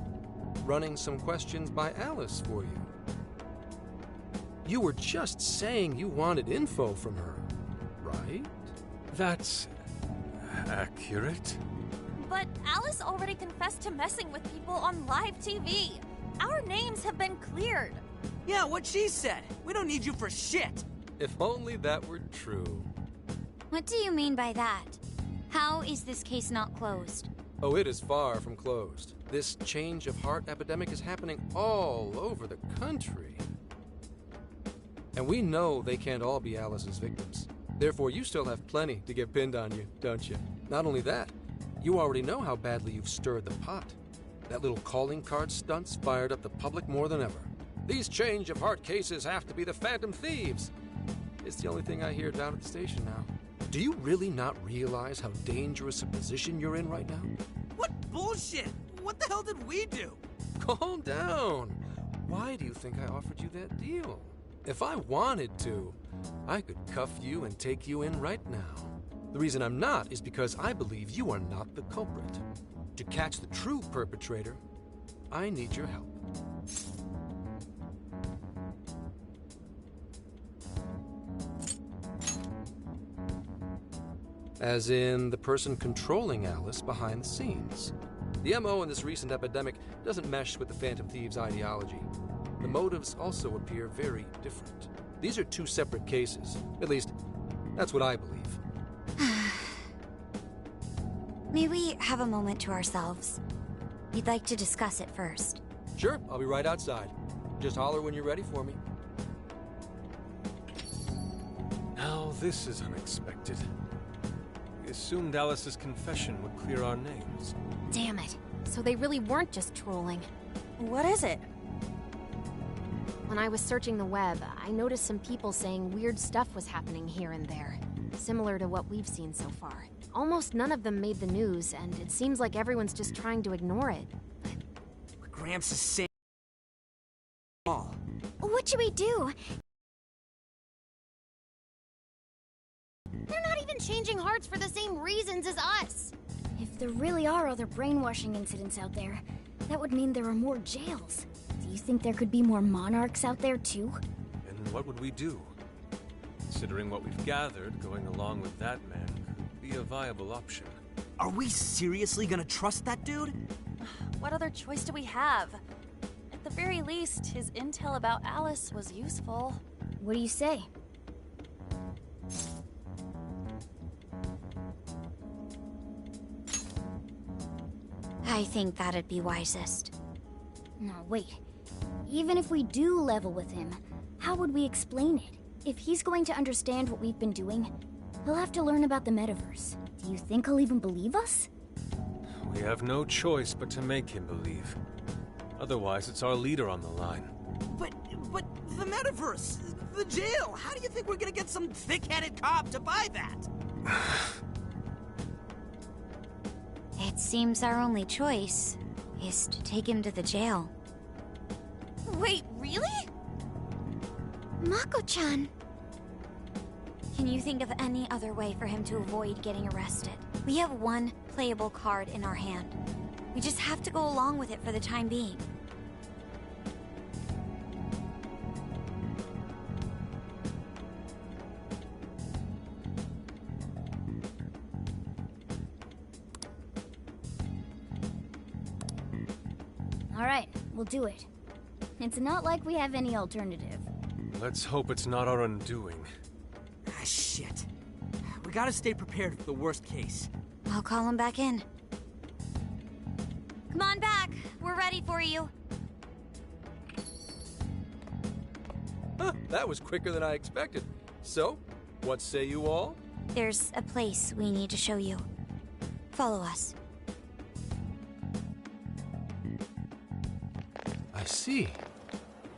running some questions by Alice for you. You were just saying you wanted info from her, right? That's accurate. But Alice already confessed to messing with people on live TV. Our names have been cleared. Yeah, what she said. We don't need you for shit. If only that were true. What do you mean by that? How is this case not closed? Oh, it is far from closed. This change of heart epidemic is happening all over the country. And we know they can't all be Alice's victims. Therefore, you still have plenty to get pinned on you, don't you? Not only that, you already know how badly you've stirred the pot. That little calling card stunt's fired up the public more than ever. These change of heart cases have to be the Phantom Thieves. It's the only thing I hear down at the station now. Do you really not realize how dangerous a position you're in right now? What bullshit? What the hell did we do? Calm down. Why do you think I offered you that deal? If I wanted to, I could cuff you and take you in right now. The reason I'm not is because I believe you are not the culprit. To catch the true perpetrator, I need your help. As in the person controlling Alice behind the scenes. The MO in this recent epidemic doesn't mesh with the Phantom Thieves' ideology. The motives also appear very different. These are two separate cases. At least, that's what I believe. May we have a moment to ourselves? We'd like to discuss it first. Sure, I'll be right outside. Just holler when you're ready for me. Now this is unexpected. We assumed Alice's confession would clear our names. Damn it. So they really weren't just trolling. What is it? When I was searching the web, I noticed some people saying weird stuff was happening here and there, similar to what we've seen so far. Almost none of them made the news, and it seems like everyone's just trying to ignore it. What Gramps is saying. What should we do? They're not even changing hearts for the same reasons as us. If there really are other brainwashing incidents out there, that would mean there are more jails. Do you think there could be more monarchs out there too? And what would we do? Considering what we've gathered, going along with that man could be a viable option. Are we seriously gonna trust that dude? What other choice do we have? At the very least, his intel about Alice was useful. What do you say? I think that'd be wisest. No, wait. Even if we do level with him, how would we explain it? If he's going to understand what we've been doing, he'll have to learn about the metaverse. Do you think he'll even believe us? We have no choice but to make him believe. Otherwise, it's our leader on the line. But the metaverse, the jail, how do you think we're gonna get some thick-headed cop to buy that? It seems our only choice is to take him to the jail. Wait, really? Mako-chan! Can you think of any other way for him to avoid getting arrested? We have one playable card in our hand. We just have to go along with it for the time being. Alright, we'll do it. It's not like we have any alternative. Let's hope it's not our undoing. Ah, shit. We gotta stay prepared for the worst case. I'll call him back in. Come on back. We're ready for you. Huh, that was quicker than I expected. So, what say you all? There's a place we need to show you. Follow us. I see.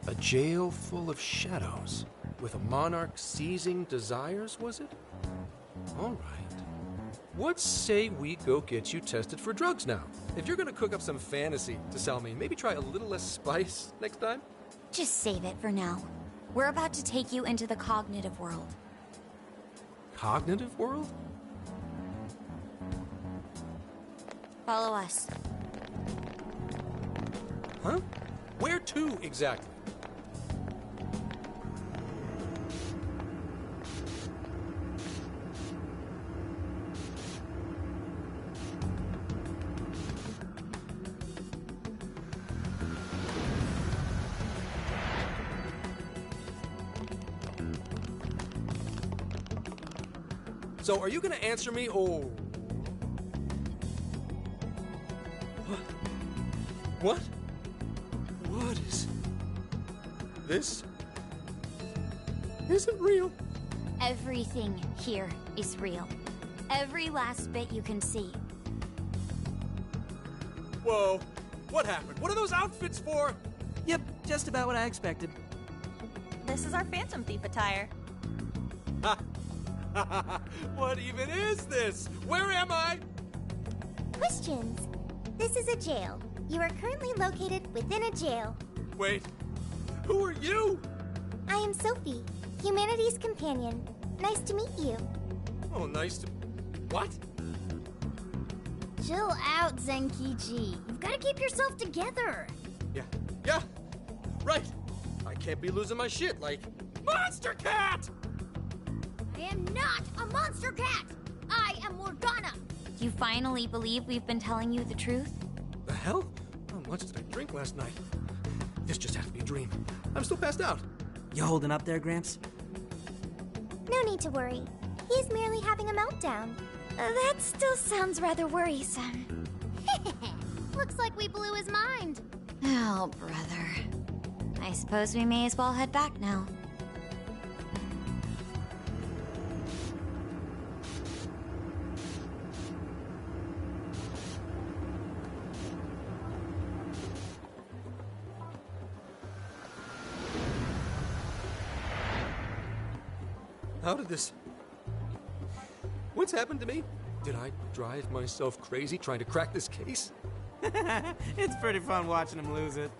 A jail full of shadows. With a monarch seizing desires, was it? All right. What say we go get you tested for drugs now? If you're gonna cook up some fantasy to sell me, maybe try a little less spice next time? Just save it for now. We're about to take you into the cognitive world. Cognitive world? Follow us. Huh? Where to, exactly? So, are you gonna answer me, or... What? What is... This... isn't real. Everything here is real. Every last bit you can see. Whoa. What happened? What are those outfits for? Yep, just about what I expected. This is our Phantom Thief attire. What even is this? Where am I? Questions. This is a jail. You are currently located within a jail. Wait, who are you? I am Sophie, humanity's companion. Nice to meet you. Oh, nice to... What? Chill out, Zenkichi. You've got to keep yourself together. Yeah, right. I can't be losing my shit like... Monster Cat! I am not a monster cat! I am Morgana! Do you finally believe we've been telling you the truth? The hell? How much did I drink last night? This just has to be a dream. I'm still passed out. You holding up there, Gramps? No need to worry. He is merely having a meltdown. That still sounds rather worrisome. Looks like we blew his mind. Oh, brother. I suppose we may as well head back now. How did this... What's happened to me? Did I drive myself crazy trying to crack this case? It's pretty fun watching him lose it.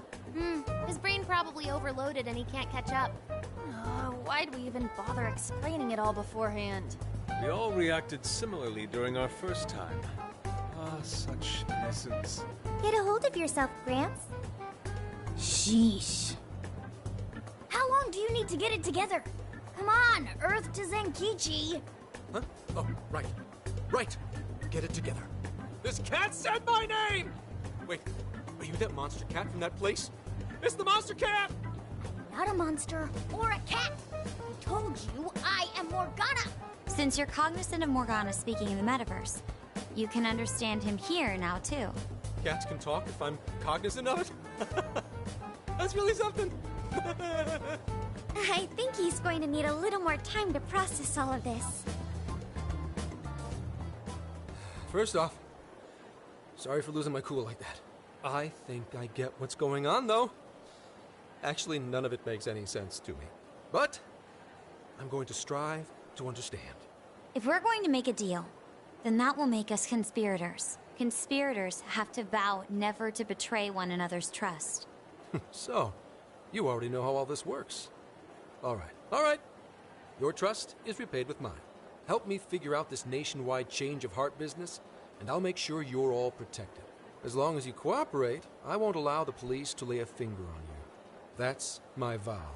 His brain probably overloaded and he can't catch up. Why'd we even bother explaining it all beforehand? We all reacted similarly during our first time. Ah, such innocence. Get a hold of yourself, Gramps. Sheesh. How long do you need to get it together? Come on, Earth to Zenkichi. Huh? Oh, right. Right. Get it together. This cat said my name! Wait, are you that monster cat from that place? It's the monster cat! Not a monster or a cat. I told you I am Morgana. Since you're cognizant of Morgana speaking in the metaverse, you can understand him here now, too. Cats can talk if I'm cognizant of it? That's really something. I think he's going to need a little more time to process all of this. First off, sorry for losing my cool like that. I think I get what's going on, though. Actually, none of it makes any sense to me. But I'm going to strive to understand. If we're going to make a deal, then that will make us conspirators. Conspirators have to vow never to betray one another's trust. So, you already know how all this works. All right. Your trust is repaid with mine. Help me figure out this nationwide change of heart business, and I'll make sure you're all protected. As long as you cooperate, I won't allow the police to lay a finger on you. That's my vow.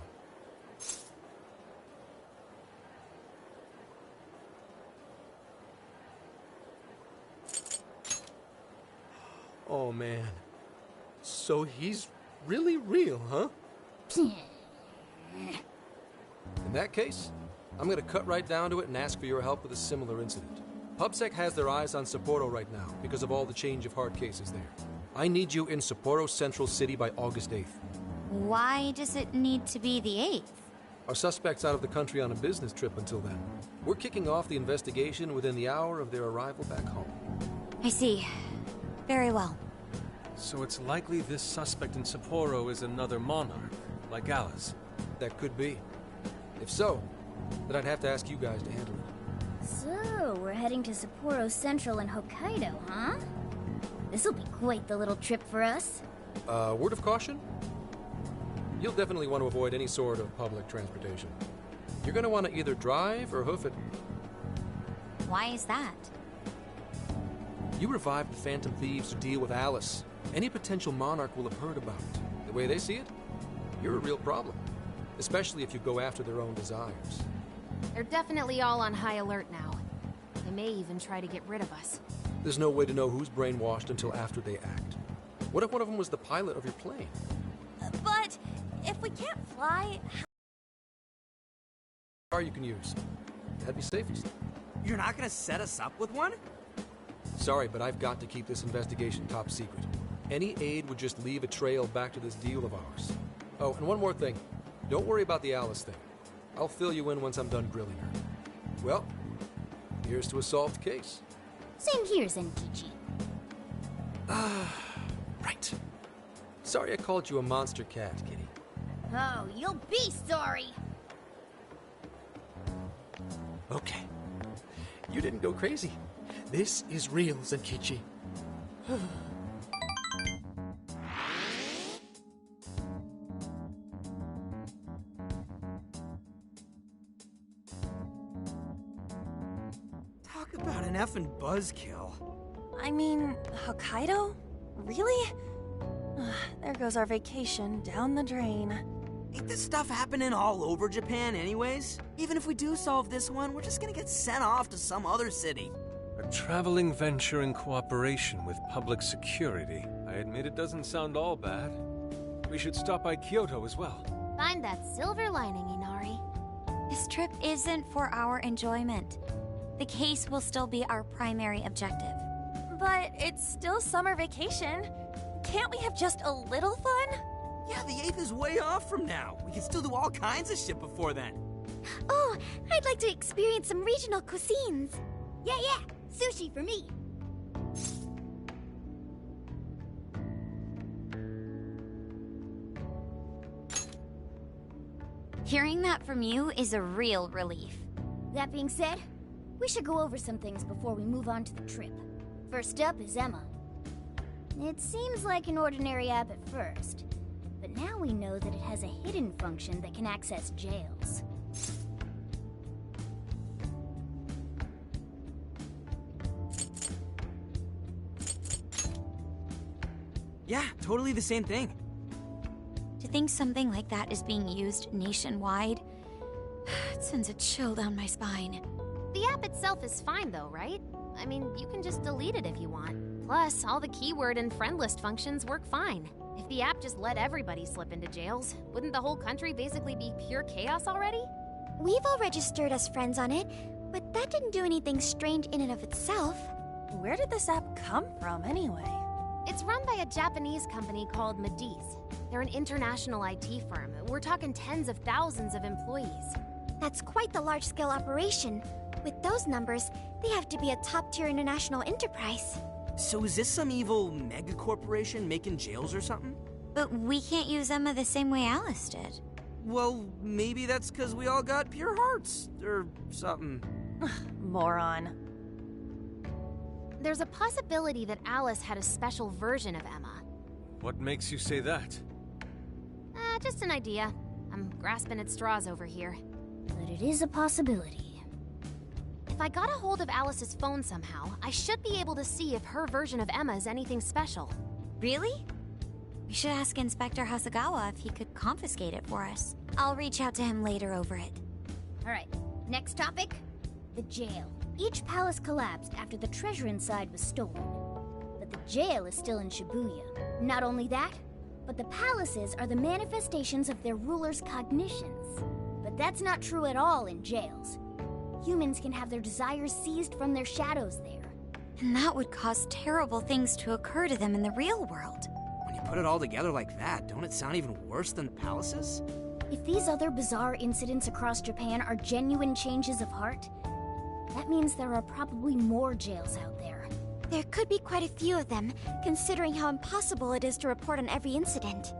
Oh, man. So he's really real, huh? In that case, I'm gonna cut right down to it and ask for your help with a similar incident. PubSec has their eyes on Sapporo right now because of all the change of heart cases there. I need you in Sapporo Central City by August 8th. Why does it need to be the 8th? Our suspect's out of the country on a business trip until then. We're kicking off the investigation within the hour of their arrival back home. I see. Very well. So it's likely this suspect in Sapporo is another monarch, like Alice. That could be. If so, then I'd have to ask you guys to handle it. So, we're heading to Sapporo Central in Hokkaido, huh? This'll be quite the little trip for us. Word of caution? You'll definitely want to avoid any sort of public transportation. You're gonna want to either drive or hoof it. Why is that? You revived the Phantom Thieves to deal with Alice. Any potential monarch will have heard about it. The way they see it, you're a real problem. Especially if you go after their own desires. They're definitely all on high alert now. They may even try to get rid of us. There's no way to know who's brainwashed until after they act. What if one of them was the pilot of your plane? But if we can't fly... Car you can use. That'd be safest. You're not gonna set us up with one? Sorry, but I've got to keep this investigation top secret. Any aid would just leave a trail back to this deal of ours. Oh, and one more thing. Don't worry about the Alice thing. I'll fill you in once I'm done grilling her. Well, here's to a solved case. Same here, Zenkichi. Right. Sorry I called you a monster cat, kitty. Oh, you'll be sorry. Okay. You didn't go crazy. This is real, Zenkichi. Talk about an effing buzzkill. I mean, Hokkaido? Really? There goes our vacation down the drain. Ain't this stuff happening all over Japan anyways? Even if we do solve this one, we're just gonna get sent off to some other city. A traveling venture in cooperation with public security. I admit it doesn't sound all bad. We should stop by Kyoto as well. Find that silver lining, Inari. This trip isn't for our enjoyment. The case will still be our primary objective. But it's still summer vacation. Can't we have just a little fun? Yeah, the 8th is way off from now. We can still do all kinds of shit before then. Oh, I'd like to experience some regional cuisines. Yeah, sushi for me. Hearing that from you is a real relief. That being said, we should go over some things before we move on to the trip. First up is Emma. It seems like an ordinary app at first, but now we know that it has a hidden function that can access jails. Yeah, totally the same thing. To think something like that is being used nationwide, it sends a chill down my spine. The app itself is fine though, right? I mean, you can just delete it if you want. Plus, all the keyword and friend list functions work fine. If the app just let everybody slip into jails, wouldn't the whole country basically be pure chaos already? We've all registered as friends on it, but that didn't do anything strange in and of itself. Where did this app come from anyway? It's run by a Japanese company called Mediz. They're an international IT firm. We're talking tens of thousands of employees. That's quite the large-scale operation. With those numbers, they have to be a top-tier international enterprise. So is this some evil mega corporation making jails or something? But we can't use Emma the same way Alice did. Well, maybe that's because we all got pure hearts, or something. Moron. There's a possibility that Alice had a special version of Emma. What makes you say that? Just an idea. I'm grasping at straws over here. But it is a possibility. If I got a hold of Alice's phone somehow, I should be able to see if her version of Emma is anything special. Really? We should ask Inspector Hasagawa if he could confiscate it for us. I'll reach out to him later over it. Alright, next topic. The jail. Each palace collapsed after the treasure inside was stolen. But the jail is still in Shibuya. Not only that, but the palaces are the manifestations of their rulers' cognitions. But that's not true at all in jails. Humans can have their desires seized from their shadows there. And that would cause terrible things to occur to them in the real world. When you put it all together like that, don't it sound even worse than the palaces? If these other bizarre incidents across Japan are genuine changes of heart, that means there are probably more jails out there. There could be quite a few of them, considering how impossible it is to report on every incident.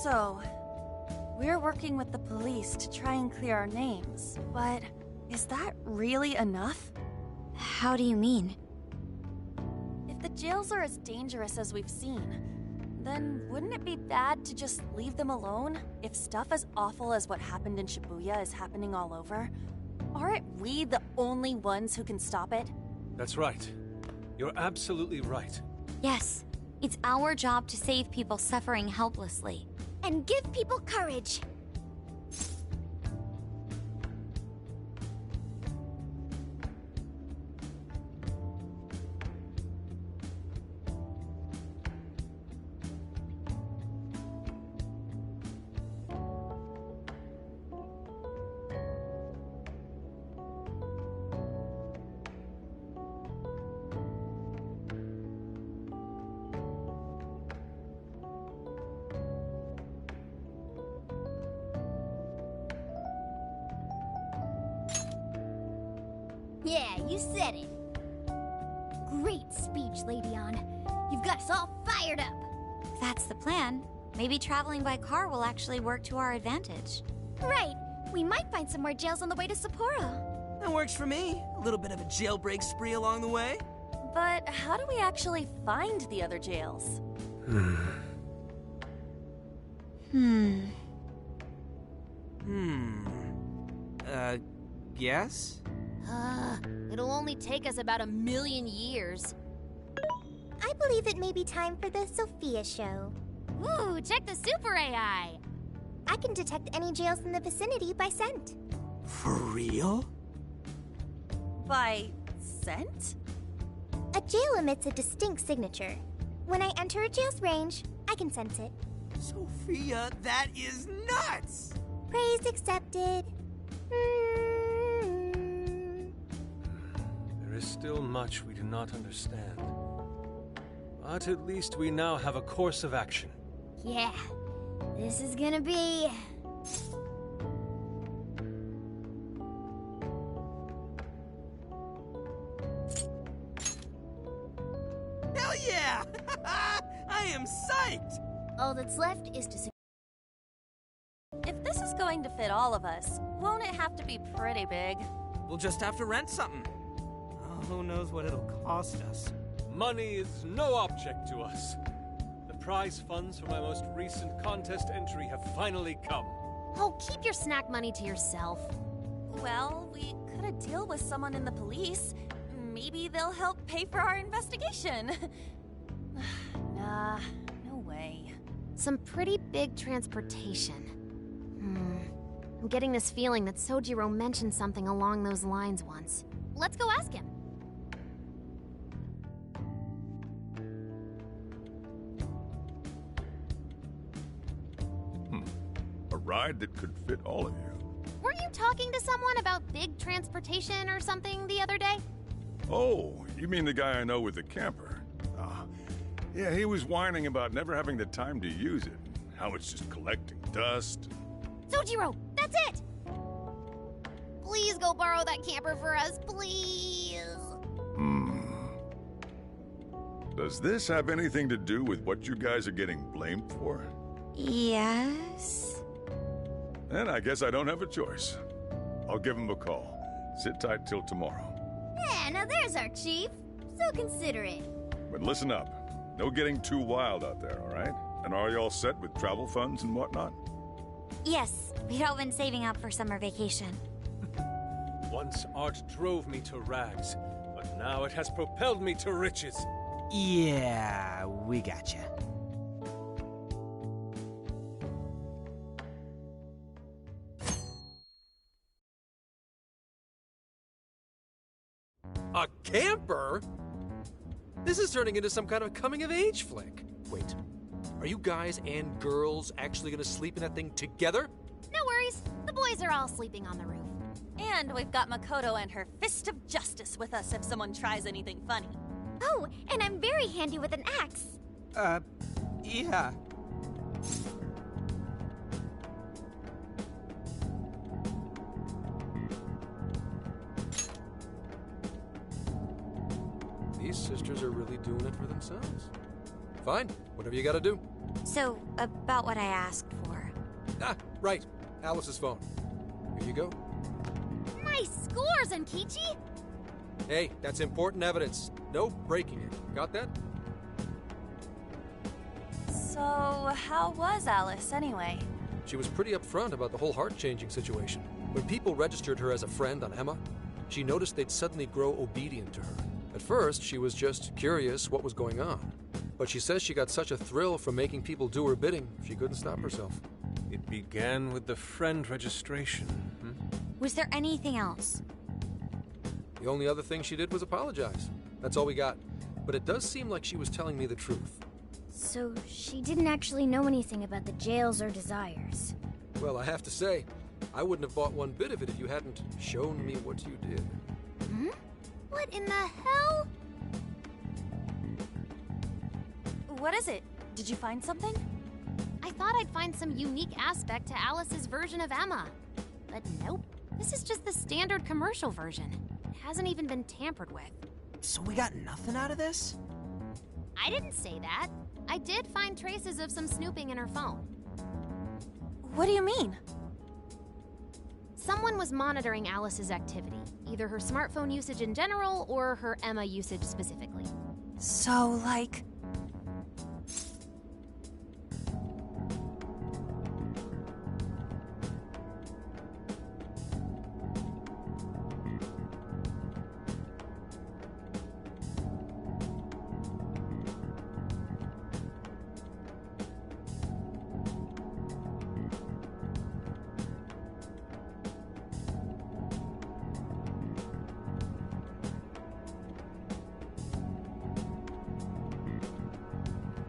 So, we're working with the police to try and clear our names, but is that really enough? How do you mean? If the jails are as dangerous as we've seen, then wouldn't it be bad to just leave them alone if stuff as awful as what happened in Shibuya is happening all over? Aren't we the only ones who can stop it? That's right. You're absolutely right. Yes, it's our job to save people suffering helplessly. And give people courage. Yeah, you said it. Great speech, Lady On. You've got us all fired up. That's the plan. Maybe traveling by car will actually work to our advantage. Right. We might find some more jails on the way to Sapporo. That works for me. A little bit of a jailbreak spree along the way. But how do we actually find the other jails? Guess? It'll only take us about 1,000,000 years. I believe it may be time for the Sophia show. Ooh, check the super AI. I can detect any jails in the vicinity by scent. For real? By scent? A jail emits a distinct signature. When I enter a jail's range, I can sense it. Sophia, that is nuts! Praise accepted. There is still much we do not understand. But at least we now have a course of action. Yeah, this is gonna be... Hell yeah! I am psyched! All that's left is to... If this is going to fit all of us, won't it have to be pretty big? We'll just have to rent something. Oh, who knows what it'll cost us. Money is no object to us. The prize funds for my most recent contest entry have finally come. Oh, keep your snack money to yourself. Well, we could have deal with someone in the police. Maybe they'll help pay for our investigation. Nah, no way. Some pretty big transportation. I'm getting this feeling that Sojiro mentioned something along those lines once. Let's go ask him. A ride that could fit all of you. Weren't you talking to someone about big transportation or something the other day? Oh, you mean the guy I know with the camper? Yeah, he was whining about never having the time to use it. How it's just collecting dust. Sojiro, that's it! Please go borrow that camper for us, please. Does this have anything to do with what you guys are getting blamed for? Yes? Then I guess I don't have a choice. I'll give him a call. Sit tight till tomorrow. Yeah, now there's our chief. So considerate. But listen up. No getting too wild out there, all right? And are you all set with travel funds and whatnot? Yes, we'd all been saving up for summer vacation. Once art drove me to rags, but now it has propelled me to riches. Yeah, we gotcha. A camper? This is turning into some kind of coming-of-age flick. Wait, are you guys and girls actually gonna sleep in that thing together? No worries. The boys are all sleeping on the roof. And we've got Makoto and her Fist of Justice with us if someone tries anything funny. Oh, and I'm very handy with an axe. Yeah. These sisters are really doing it for themselves. Fine, whatever you gotta do. So, about what I asked for. Ah, right. Alice's phone. Here you go. Nice scores, Enkichi! Hey, that's important evidence. No breaking it. Got that? So, how was Alice anyway? She was pretty upfront about the whole heart-changing situation. When people registered her as a friend on Emma, she noticed they'd suddenly grow obedient to her. At first, she was just curious what was going on. But she says she got such a thrill from making people do her bidding, she couldn't stop herself. It began with the friend registration. Was there anything else? The only other thing she did was apologize. That's all we got. But it does seem like she was telling me the truth. So she didn't actually know anything about the jails or desires. Well, I have to say, I wouldn't have bought one bit of it if you hadn't shown me what you did. What in the hell? What is it? Did you find something? I thought I'd find some unique aspect to Alice's version of Emma. But nope. This is just the standard commercial version. It hasn't even been tampered with. So we got nothing out of this? I didn't say that. I did find traces of some snooping in her phone. What do you mean? Someone was monitoring Alice's activity, either her smartphone usage in general or her Emma usage specifically. So, like,